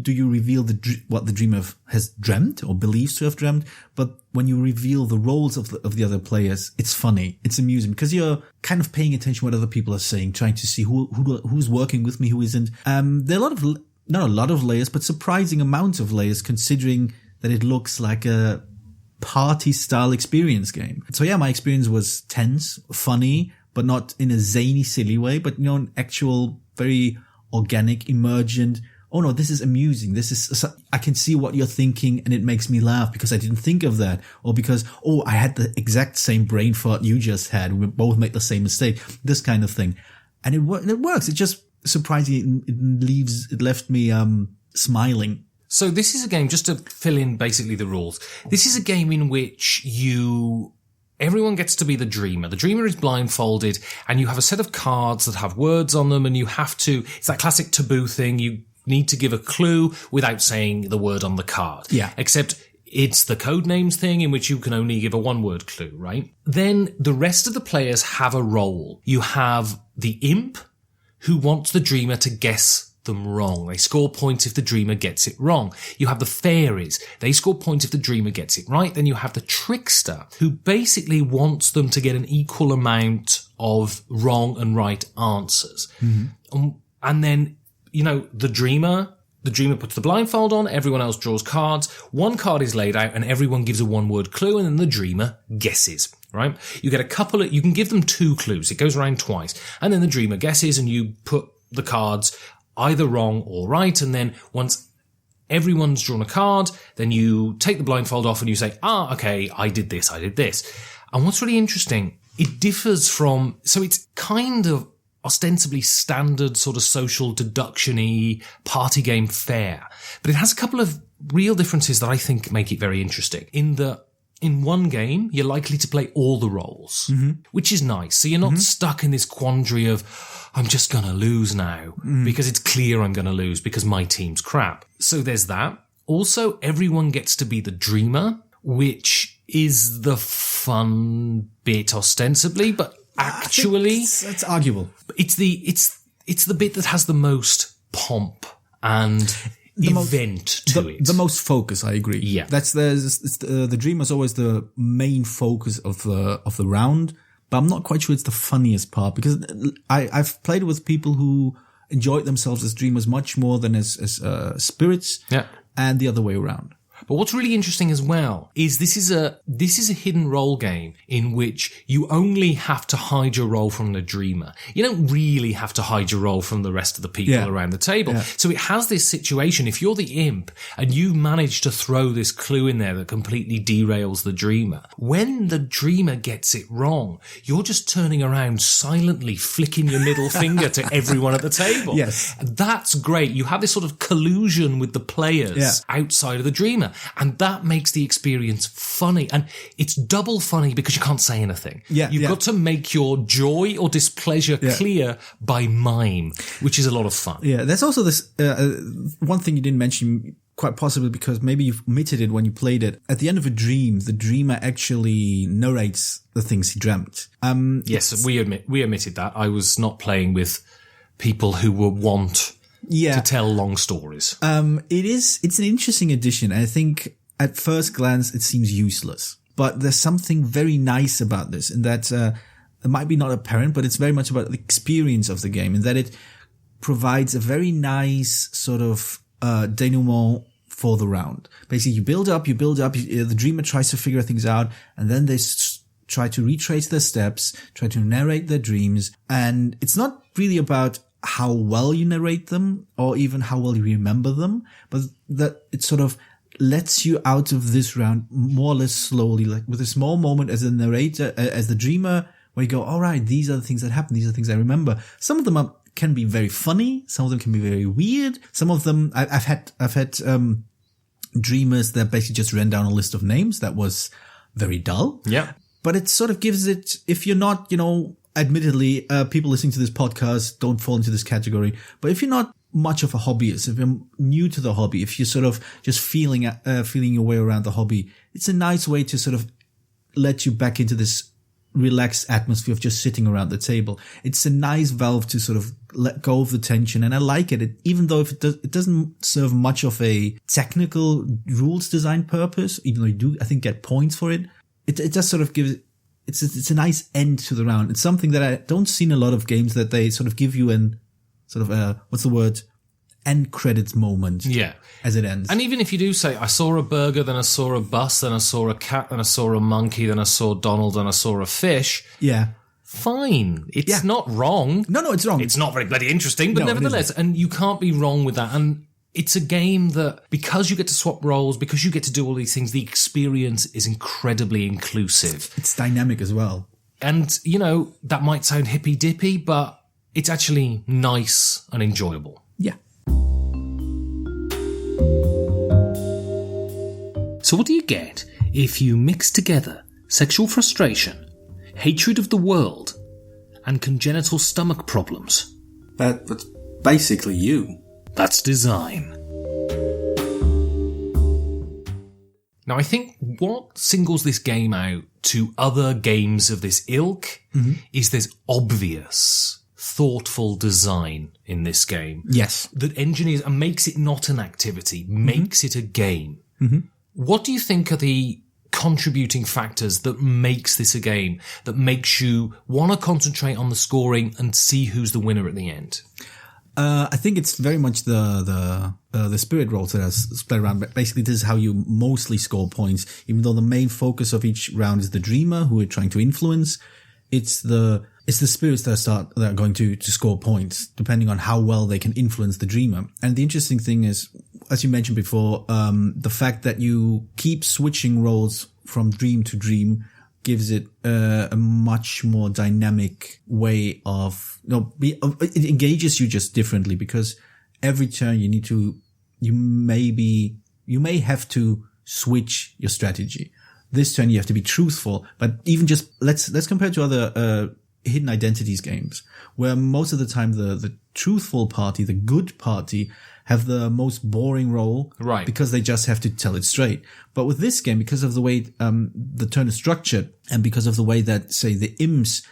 C: do you reveal what the dreamer has dreamt or believes to have dreamt, but when you reveal the roles of the other players, it's funny, it's amusing because you're kind of paying attention to what other people are saying, trying to see who's working with me, who isn't. There are not a lot of layers, but surprising amount of layers considering that it looks like a party-style experience game. So yeah, my experience was tense, funny, but not in a zany, silly way, but an actual, very organic, emergent, oh no, this is amusing. I can see what you're thinking and it makes me laugh because I didn't think of that. Or because, I had the exact same brain thought you just had. We both made the same mistake. This kind of thing. And it works. It just, surprisingly, it left me smiling.
B: So this is a game, just to fill in basically the rules, this is a game in which everyone gets to be the dreamer. The dreamer is blindfolded and you have a set of cards that have words on them and you have to, it's that classic taboo thing, you need to give a clue without saying the word on the card.
C: Yeah.
B: Except it's the codenames thing in which you can only give a one-word clue, right? Then the rest of the players have a role. You have the imp, who wants the dreamer to guess them wrong. They score points if the dreamer gets it wrong. You have the fairies. They score points if the dreamer gets it right. Then you have the trickster, who basically wants them to get an equal amount of wrong and right answers. Mm-hmm. And then, the dreamer puts the blindfold on, everyone else draws cards, one card is laid out and everyone gives a one-word clue and then the dreamer guesses. Right? You get you can give them 2 clues. It goes around twice. And then the dreamer guesses and you put the cards either wrong or right. And then once everyone's drawn a card, then you take the blindfold off and you say, okay, I did this. And what's really interesting, it differs so it's kind of ostensibly standard sort of social deduction-y party game fare. But it has a couple of real differences that I think make it very interesting. In one game, you're likely to play all the roles, which is nice. So you're not stuck in this quandary of, I'm just going to lose now because it's clear I'm going to lose because my team's crap. So there's that. Also, everyone gets to be the dreamer, which is the fun bit ostensibly, but actually,
C: it's arguable.
B: It's the bit that has the most pomp and the
C: most focus. I agree.
B: Yeah,
C: the dream is always the main focus of the round. but I'm not quite sure it's the funniest part, because I've played with people who enjoyed themselves as dreamers much more than as spirits, and the other way around.
B: But what's really interesting as well is this is a hidden role game in which you only have to hide your role from the dreamer. You don't really have to hide your role from the rest of the people around the table. Yeah. So it has this situation, if you're the imp and you manage to throw this clue in there that completely derails the dreamer, when the dreamer gets it wrong, you're just turning around silently flicking your middle finger to everyone at the table.
C: Yes.
B: And that's great. You have this sort of collusion with the players outside of the dreamer. And that makes the experience funny. And it's double funny because you can't say anything. You've got to make your joy or displeasure clear by mime, which is a lot of fun.
C: Yeah, there's also this one thing you didn't mention, quite possibly because maybe you've omitted it when you played it. At the end of a dream, the dreamer actually narrates the things he dreamt.
B: Yes, we omitted that. I was not playing with people who were wont to tell long stories.
C: It's an interesting addition. I think at first glance it seems useless, but there's something very nice about this, in that it might be not apparent, but it's very much about the experience of the game, in that it provides a very nice sort of denouement for the round. Basically, you build up, the dreamer tries to figure things out, and then they try to retrace their steps, try to narrate their dreams, and it's not really about how well you narrate them or even how well you remember them, but that it sort of lets you out of this round more or less slowly, like with a small moment as a narrator, as the dreamer, where you go, all right, these are the things that happen. These are the things I remember. Some of them can be very funny. Some of them can be very weird. Some of them, I've had dreamers that basically just ran down a list of names that was very dull.
B: Yeah.
C: But it sort of gives it, if you're not, admittedly, people listening to this podcast don't fall into this category. But if you're not much of a hobbyist, if you're new to the hobby, if you're sort of just feeling your way around the hobby, it's a nice way to sort of let you back into this relaxed atmosphere of just sitting around the table. It's a nice valve to sort of let go of the tension, and I like it. Even though if it doesn't serve much of a technical rules design purpose, even though you do, I think, get points for it. It just sort of gives it. It's a nice end to the round. It's something that I don't see in a lot of games, that they sort of give you an sort of what's the word? End credits moment.
B: Yeah.
C: As it ends.
B: And even if you do say, I saw a burger, then I saw a bus, then I saw a cat, then I saw a monkey, then I saw Donald, then I saw a fish.
C: Yeah.
B: Fine. It's not wrong.
C: No, it's wrong.
B: It's not very bloody interesting, but nevertheless, and you can't be wrong with that. And it's a game that, because you get to swap roles, because you get to do all these things, the experience is incredibly inclusive.
C: It's dynamic as well.
B: And, that might sound hippy-dippy, but it's actually nice and enjoyable.
C: Yeah.
B: So what do you get if you mix together sexual frustration, hatred of the world, and congenital stomach problems?
F: That's basically you.
B: That's design. Now, I think what singles this game out to other games of this ilk is there's obvious, thoughtful design in this game.
C: Yes.
B: That engineers, and makes it not an activity, makes it a game. Mm-hmm. What do you think are the contributing factors that makes this a game, that makes you want to concentrate on the scoring and see who's the winner at the end?
C: I think it's very much the spirit roles that are spread around. Basically, this is how you mostly score points. Even though the main focus of each round is the dreamer who we're trying to influence, it's the spirits that are going to score points, depending on how well they can influence the dreamer. And the interesting thing is, as you mentioned before, the fact that you keep switching roles from dream to dream gives it a much more dynamic way of, it engages you just differently, because every turn you may have to switch your strategy. This turn you have to be truthful, but even just let's compare to other hidden identities games, where most of the time the truthful party, the good party, have the most boring role,
B: right?
C: Because they just have to tell it straight. But with this game, because of the way the turn is structured, and because of the way that, say, the imps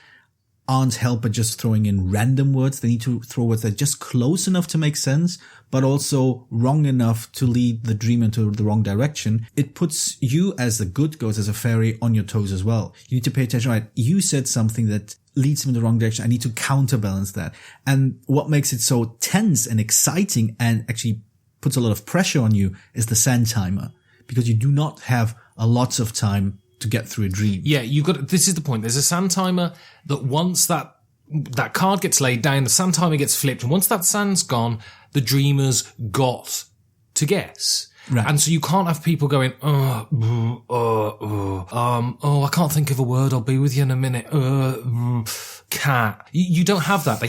C: aren't helped by just throwing in random words. They need to throw words that are just close enough to make sense, but also wrong enough to lead the dream into the wrong direction. It puts you as the good ghost, as a fairy, on your toes as well. You need to pay attention, right? You said something that leads him in the wrong direction. I need to counterbalance that. And what makes it so tense and exciting and actually puts a lot of pressure on you is the sand timer, because you do not have a lots of time to get through a dream.
A: Yeah, this is the point. There's a sand timer that once that card gets laid down, the sand timer gets flipped, and once that sand's gone, the dreamer's got to guess.
C: Right.
A: And so you can't have people going, I can't think of a word, I'll be with you in a minute, cat. You don't have that.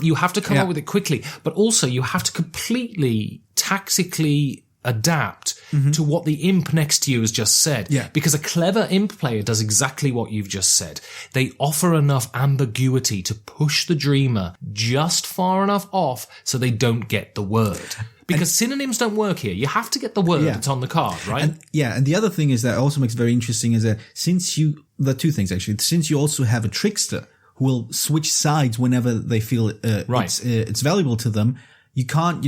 A: You have to come up with it quickly, but also you have to completely tactically adapt to what the imp next to you has just said.
C: Yeah.
A: Because a clever imp player does exactly what you've just said. They offer enough ambiguity to push the dreamer just far enough off so they don't get the word. Because synonyms don't work here. You have to get the word that's on the card, right?
C: And the other thing is that also makes it very interesting is that there are two things actually. Since you also have a trickster who will switch sides whenever they feel it's valuable to them, you can't,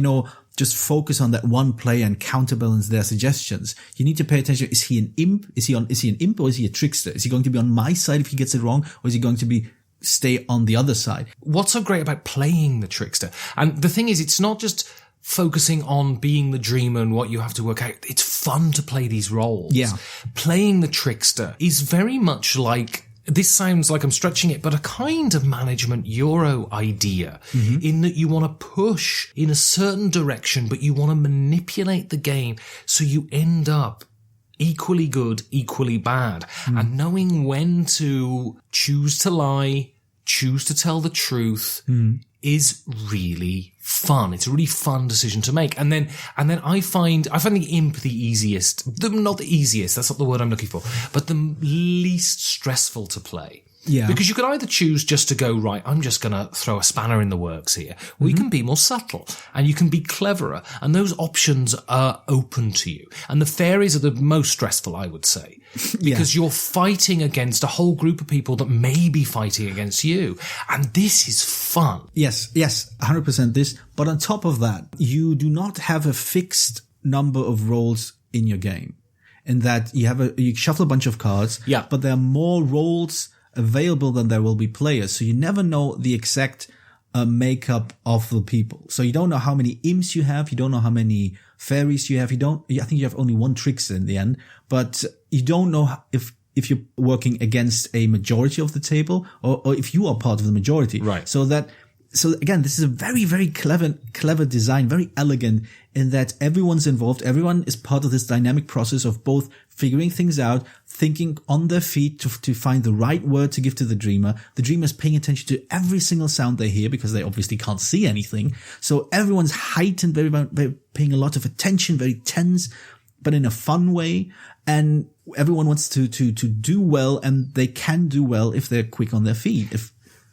C: just focus on that one player and counterbalance their suggestions. You need to pay attention. Is he an imp? Is he an imp or is he a trickster? Is he going to be on my side if he gets it wrong, or is he going to stay on the other side?
A: What's so great about playing the trickster? And the thing is, it's not just focusing on being the dreamer and what you have to work out. It's fun to play these roles.
C: Yeah.
A: Playing the trickster is very much like, this sounds like I'm stretching it, but a kind of management Euro idea in that you want to push in a certain direction, but you want to manipulate the game so you end up equally good, equally bad. And knowing when to choose to lie, choose to tell the truth is really fun. It's a really fun decision to make. And then I find the imp the easiest, not the easiest, that's not the word I'm looking for, but the least stressful to play.
C: Yeah.
A: Because you can either choose just to go, right, I'm just going to throw a spanner in the works here. Or you can be more subtle and you can be cleverer. And those options are open to you. And the fairies are the most stressful, I would say. Because you're fighting against a whole group of people that may be fighting against you. And this is fun.
C: Yes, 100% this. But on top of that, you do not have a fixed number of roles in your game. In that you shuffle a bunch of cards.
A: Yeah.
C: But there are more roles available than there will be players. So you never know the exact makeup of the people. So you don't know how many imps you have. You don't know how many fairies you have. I think you have only one trickster in the end, but you don't know if you're working against a majority of the table or if you are part of the majority.
A: Right.
C: So again, this is a very, very clever design, very elegant in that everyone's involved. Everyone is part of this dynamic process of both figuring things out, thinking on their feet to find the right word to give to the dreamer. The dreamer's paying attention to every single sound they hear because they obviously can't see anything. So everyone's heightened, very paying a lot of attention, very tense, but in a fun way. And everyone wants to do well, and they can do well if they're quick on their feet.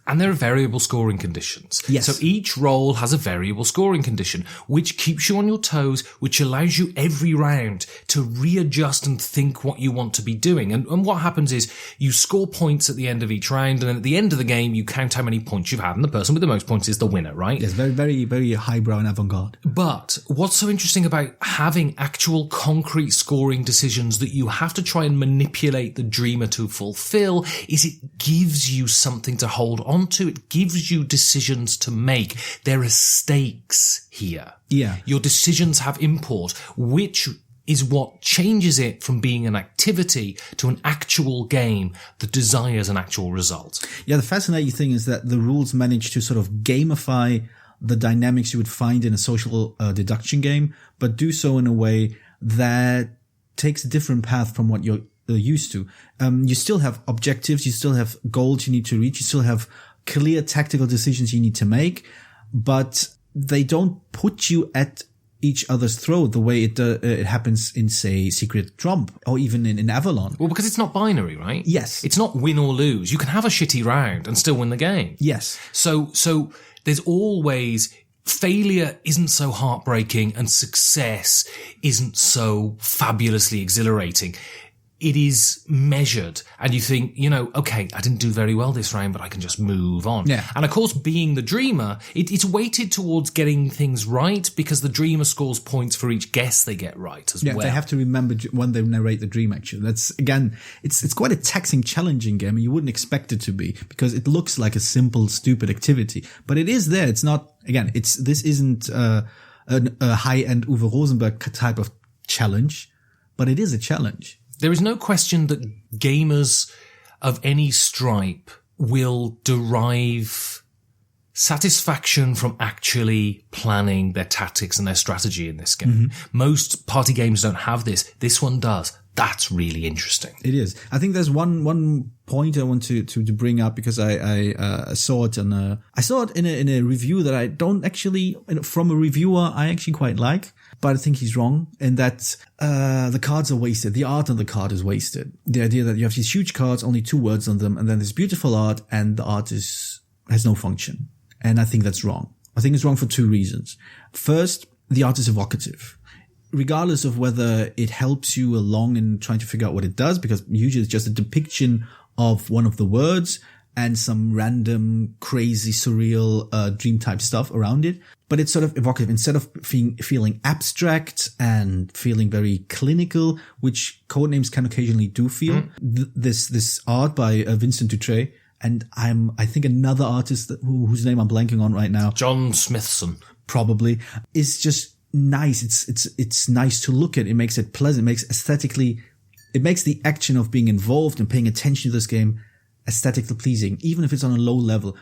A: And there are variable scoring conditions.
C: Yes.
A: So each role has a variable scoring condition, which keeps you on your toes, which allows you every round to readjust and think what you want to be doing. And what happens is you score points at the end of each round, and then at the end of the game, you count how many points you've had, and the person with the most points is the winner, right?
C: Yes, very, very, very highbrow and avant-garde.
A: But what's so interesting about having actual concrete scoring decisions that you have to try and manipulate the dreamer to fulfill is it gives you something to hold onto. It gives you decisions to make. There are stakes here.
C: Yeah.
A: Your decisions have import, which is what changes it from being an activity to an actual game that desires an actual result.
C: Yeah, the fascinating thing is that the rules manage to sort of gamify the dynamics you would find in a social deduction game, but do so in a way that takes a different path from what you're used to. You still have objectives, you still have goals you need to reach, you still have clear tactical decisions you need to make, but they don't put you at each other's throat the way it happens in, say, Secret Trump or even in Avalon.
A: Well, because it's not binary, right?
C: Yes.
A: It's not win or lose. You can have a shitty round and still win the game.
C: Yes.
A: So there's always failure isn't so heartbreaking and success isn't so fabulously exhilarating.
B: it is measured, and you think, okay, I didn't do very well this round, but I can just move on.
C: Yeah.
B: And of course, being the dreamer, it's weighted towards getting things right, because the dreamer scores points for each guess they get right as well.
C: They have to remember when they narrate the dream, actually. That's, again, it's quite a taxing, challenging game, and you wouldn't expect it to be, because it looks like a simple, stupid activity. But it is there. It's not, again, this isn't a high-end Uwe Rosenberg type of challenge, but it is a challenge.
B: There is no question that gamers of any stripe will derive satisfaction from actually planning their tactics and their strategy in this game. Most party games don't have this. This one does. That's really interesting.
C: It is. I think there's one point I want to bring up, because I saw it in a review that I don't actually, from a reviewer I actually quite like, but I think he's wrong in that the cards are wasted. The art on the card is wasted. The idea that you have these huge cards, only 2 words on them, and then this beautiful art, and the art has no function. And I think that's wrong. I think it's wrong for 2 reasons. First, the art is evocative. Regardless of whether it helps you along in trying to figure out what it does, because usually it's just a depiction of one of the words and some random, crazy, surreal, dream type stuff around it. But it's sort of evocative. Instead of feeling abstract and feeling very clinical, which codenames can occasionally do feel, this art by Vincent Dutray, and I think another artist whose name I'm blanking on right now,
B: John Smithson,
C: probably, is just nice. It's nice to look at. It makes it pleasant. It makes the action of being involved and paying attention to this game aesthetically pleasing, even if it's on a low level.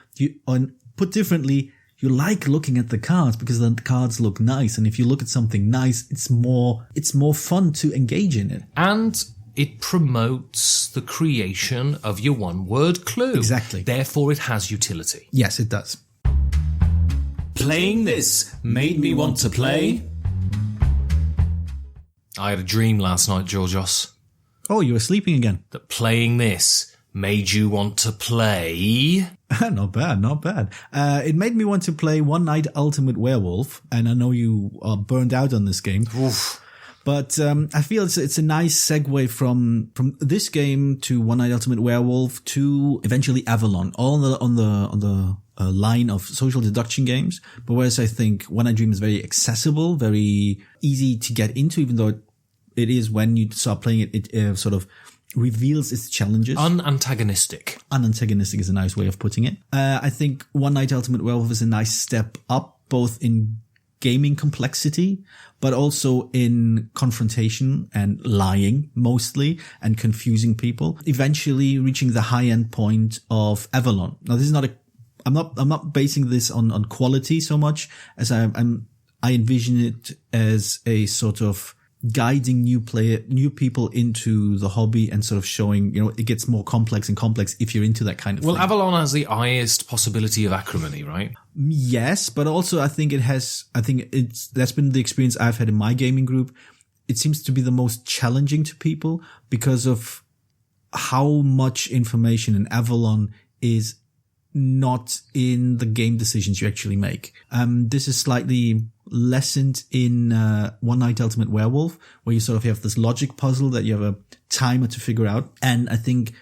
C: Put differently, you like looking at the cards because the cards look nice. And if you look at something nice, it's more fun to engage in it.
B: And it promotes the creation of your one-word clue.
C: Exactly.
B: Therefore, it has utility.
C: Yes, it does.
D: Playing this made me want to play.
B: I had a dream last night, Georgios,
C: Oh, you were sleeping again.
B: that playing this made you want to play.
C: Not bad, not bad. It made me want to play One Night Ultimate Werewolf, and I know you are burned out on this game.
B: Oof.
C: But I feel it's a nice segue from this game to One Night Ultimate Werewolf to eventually Avalon, all on the line of social deduction games. But whereas I think One Night Dream is very accessible, very easy to get into, even though it is, when you start playing it, it sort of reveals its challenges.
B: Unantagonistic.
C: Unantagonistic is a nice way of putting it. I think One Night Ultimate Werewolf is a nice step up, both in gaming complexity, but also in confrontation and lying mostly, and confusing people, eventually reaching the high end point of Avalon. Now, this is not I'm not basing this on quality so much as I envision it as a sort of guiding new people into the hobby, and sort of showing, it gets more complex and complex if you're into that kind of thing.
B: Well, Avalon has the highest possibility of acrimony, right?
C: Yes, but also I think that's been the experience I've had in my gaming group. It seems to be the most challenging to people because of how much information in Avalon is not in the game decisions you actually make. This is slightly lessened in One Night Ultimate Werewolf, where you sort of have this logic puzzle that you have a timer to figure out. And I think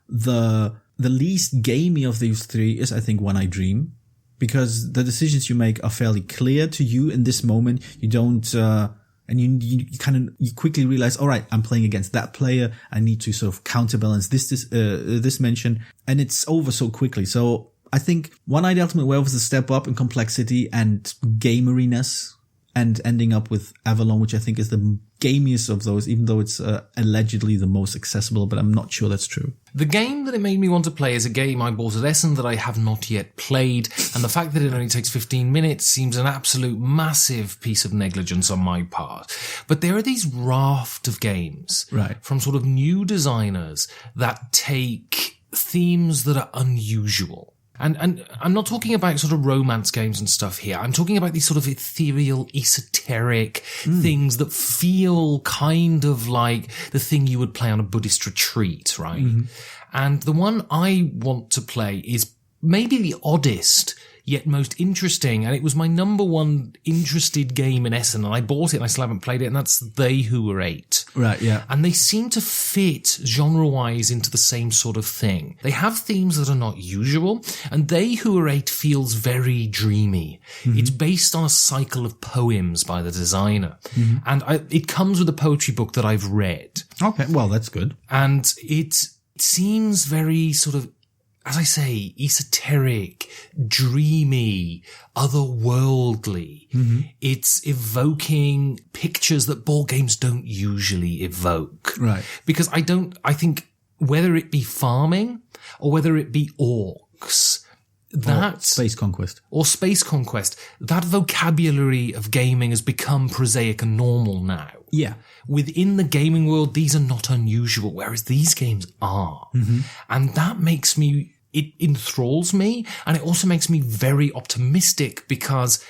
C: the least gamey of these 3 is, I think, One Night Dream, because the decisions you make are fairly clear to you in this moment. You don't, and you quickly realize, all right, I'm playing against that player. I need to sort of counterbalance this mention, and it's over so quickly. So I think One Night Ultimate Werewolf is a step up in complexity and gameriness, and ending up with Avalon, which I think is the gamiest of those, even though it's allegedly the most accessible, but I'm not sure that's true.
B: The game that it made me want to play is a game I bought at Essen that I have not yet played, and the fact that it only takes 15 minutes seems an absolute massive piece of negligence on my part. But there are these raft of games,
C: right,
B: from sort of new designers that take themes that are unusual. And I'm not talking about sort of romance games and stuff here. I'm talking about these sort of ethereal, esoteric things that feel kind of like the thing you would play on a Buddhist retreat, right? Mm-hmm. And the one I want to play is maybe the oddest yet most interesting. And it was my number one interested game in Essen. And I bought it and I still haven't played it. And that's They Who Were Eight.
C: Right, yeah.
B: And they seem to fit genre-wise into the same sort of thing. They have themes that are not usual. And They Who Were Eight feels very dreamy. Mm-hmm. It's based on a cycle of poems by the designer. Mm-hmm. And it comes with a poetry book that I've read.
C: Okay, well, that's good.
B: And it seems very sort of, as I say, esoteric, dreamy, otherworldly. Mm-hmm. It's evoking pictures that board games don't usually evoke.
C: Right.
B: Because I think whether it be farming or whether it be orcs,
C: or space conquest, that vocabulary of gaming has become prosaic and normal now. Yeah.
B: Within the gaming world, these are not unusual, whereas these games are. Mm-hmm. And that it enthralls me, and it also makes me very optimistic because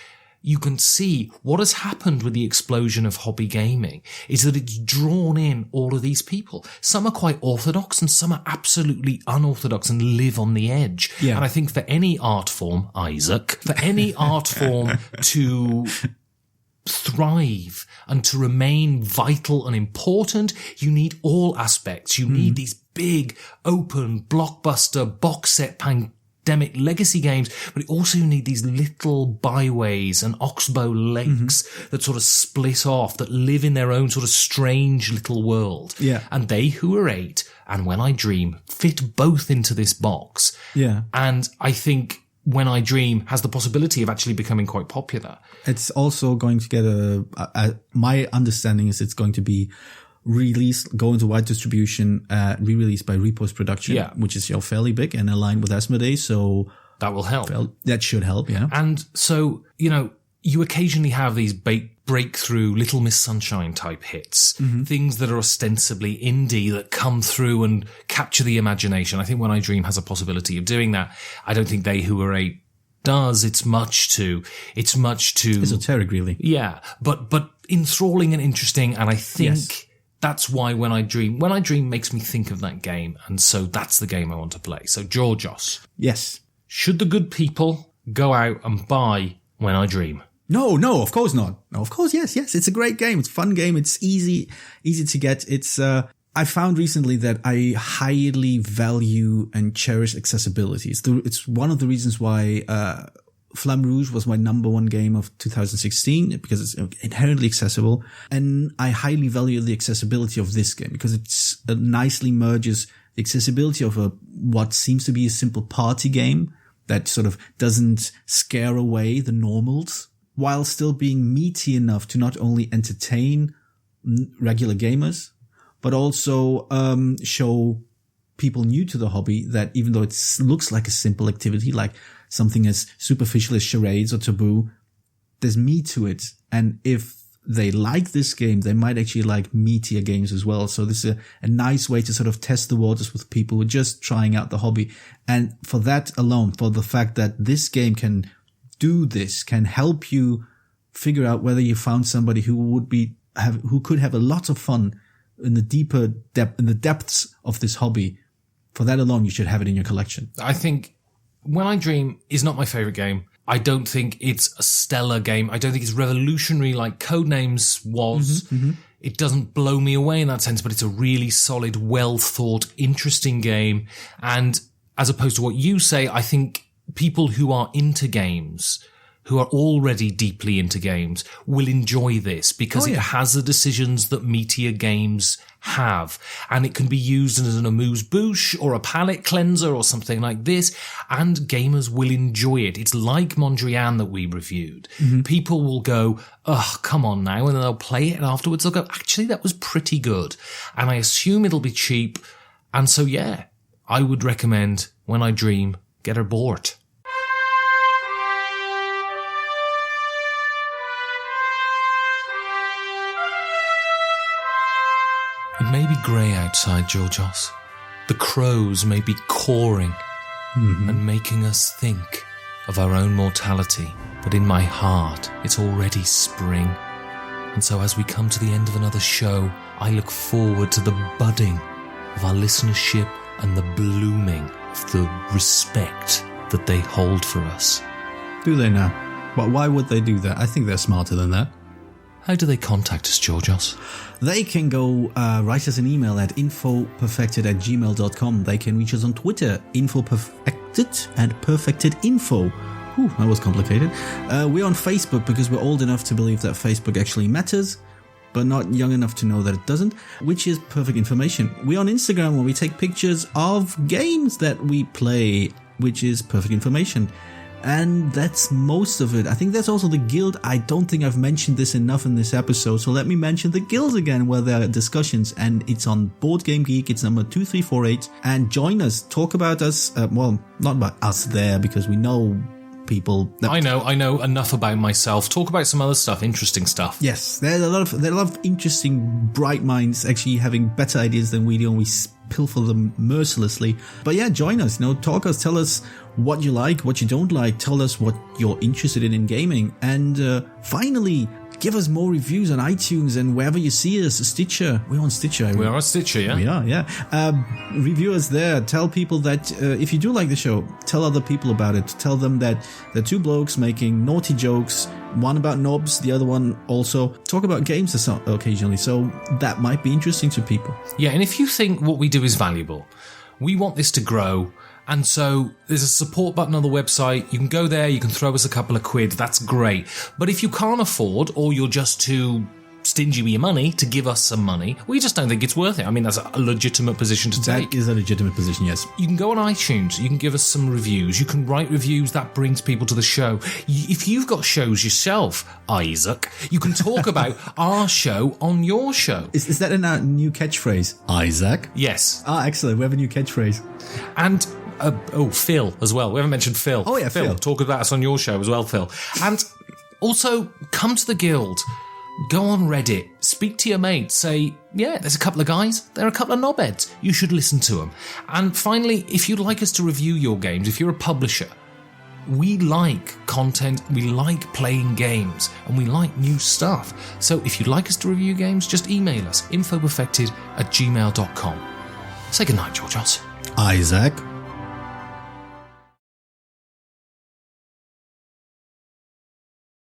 B: you can see what has happened with the explosion of hobby gaming is that it's drawn in all of these people. Some are quite orthodox and some are absolutely unorthodox and live on the edge. Yeah. And I think for any art form, for any art form to thrive and to remain vital and important, you need all aspects. You need these big, open, blockbuster, box set, pandemic legacy games, but also you need these little byways and oxbow lakes that sort of split off, that live in their own sort of strange little world.
C: Yeah.
B: And They Who Were Eight and When I Dream fit both into this box.
C: Yeah.
B: And I think When I Dream has the possibility of actually becoming quite popular.
C: It's also going to get my understanding is it's going to be released, go into wide distribution, re-released by Repost Production, which is fairly big and aligned with Asmodee, so
B: that will help.
C: That should help, yeah.
B: And so, you occasionally have these breakthrough Little Miss Sunshine type hits, things that are ostensibly indie that come through and capture the imagination. I think When I Dream has a possibility of doing that. I don't think They Who Were Eight does. It's much too
C: esoteric, really.
B: Yeah, but enthralling and interesting. And I think that's why When I Dream makes me think of that game. And so that's the game I want to play. So Georgios.
C: Yes.
B: Should the good people go out and buy When I Dream?
C: No, of course not. No, of course, yes. It's a great game. It's a fun game. It's easy to get. It's, I found recently that I highly value and cherish accessibility. It's one of the reasons why, Flamme Rouge was my number one game of 2016 because it's inherently accessible. And I highly value the accessibility of this game because it nicely merges the accessibility of what seems to be a simple party game that sort of doesn't scare away the normals, while still being meaty enough to not only entertain regular gamers, but also show people new to the hobby that even though it looks like a simple activity, like something as superficial as charades or taboo, there's meat to it. And if they like this game, they might actually like meatier games as well. So this is a nice way to sort of test the waters with people who are just trying out the hobby. And for that alone, for the fact that this game can do this, can help you figure out whether you found somebody who could have a lot of fun in the depths of this hobby. For that alone, you should have it in your collection.
B: I think When I Dream is not my favorite game. I don't think it's a stellar game. I don't think it's revolutionary like Codenames was. It doesn't blow me away in that sense, but it's a really solid, well thought, interesting game. And as opposed to what you say, I think people who are into games, who are already deeply into games, will enjoy this because it has the decisions that meatier games have. And it can be used as an amuse-bouche or a palate cleanser or something like this. And gamers will enjoy it. It's like Mondrian that we reviewed. People will go, oh, come on now. And then they'll play it and afterwards they'll go, actually, that was pretty good. And I assume it'll be cheap. And so, I would recommend When I Dream, get her board. It may be grey outside, Georgios. The crows may be cawing and making us think of our own mortality. But in my heart, it's already spring. And so as we come to the end of another show, I look forward to the budding of our listenership and the blooming of the respect that they hold for us.
C: Do they now? But why would they do that? I think they're smarter than that.
A: How do they contact us, Georgios?
C: They can go write us an email at infoperfected@gmail.com. They can reach us on Twitter, infoperfected and perfectedinfo. Whew, that was complicated. We're on Facebook because we're old enough to believe that Facebook actually matters, but not young enough to know that it doesn't, which is Perfect Information. We're on Instagram where we take pictures of games that we play, which is Perfect Information. And that's most of it. I think that's also the guild. I don't think I've mentioned this enough in this episode, so let me mention the guild again where there are discussions, and it's on Board Game Geek. It's number 2348. And join us. Talk about us. Well, not about us there because we know people.
A: I know enough about myself. Talk about some other stuff, interesting stuff.
C: Yes, there are a lot of interesting, bright minds actually having better ideas than we do, and we pilfer them mercilessly. But yeah, join us. Talk us. Tell us what you like, what you don't like. Tell us what you're interested in gaming, and finally, give us more reviews on iTunes and wherever you see us. Stitcher. We're on Stitcher.
A: We are on Stitcher, yeah.
C: We are, yeah. Review us there. Tell people that if you do like the show, tell other people about it. Tell them that they're two blokes making naughty jokes. One about knobs, the other one also talk about games occasionally. So that might be interesting to people.
A: Yeah, and if you think what we do is valuable, we want this to grow. And so there's a support button on the website. You can go there, you can throw us a couple of quid. That's great. But if you can't afford, or you're just too stingy with your money to give us some money, we just don't think it's worth it. I mean, that's a legitimate position to take.
C: That is a legitimate position, yes.
A: You can go on iTunes, you can give us some reviews, you can write reviews, that brings people to the show. If you've got shows yourself, Isaac, you can talk about our show on your show.
C: Is that a new catchphrase? Isaac?
A: Yes.
C: Ah, excellent. We have a new catchphrase.
A: And Phil as well. We haven't mentioned Phil.
C: Oh yeah, Phil.
A: Talk about us on your show as well, Phil. And also, come to the guild. Go on Reddit. Speak to your mates. Say, yeah, there's a couple of guys. There are a couple of knobheads. You should listen to them. And finally, if you'd like us to review your games, if you're a publisher, we like content, we like playing games, and we like new stuff. So if you'd like us to review games, just email us, infoperfected@gmail.com. Say goodnight, Georgios.
C: Isaac.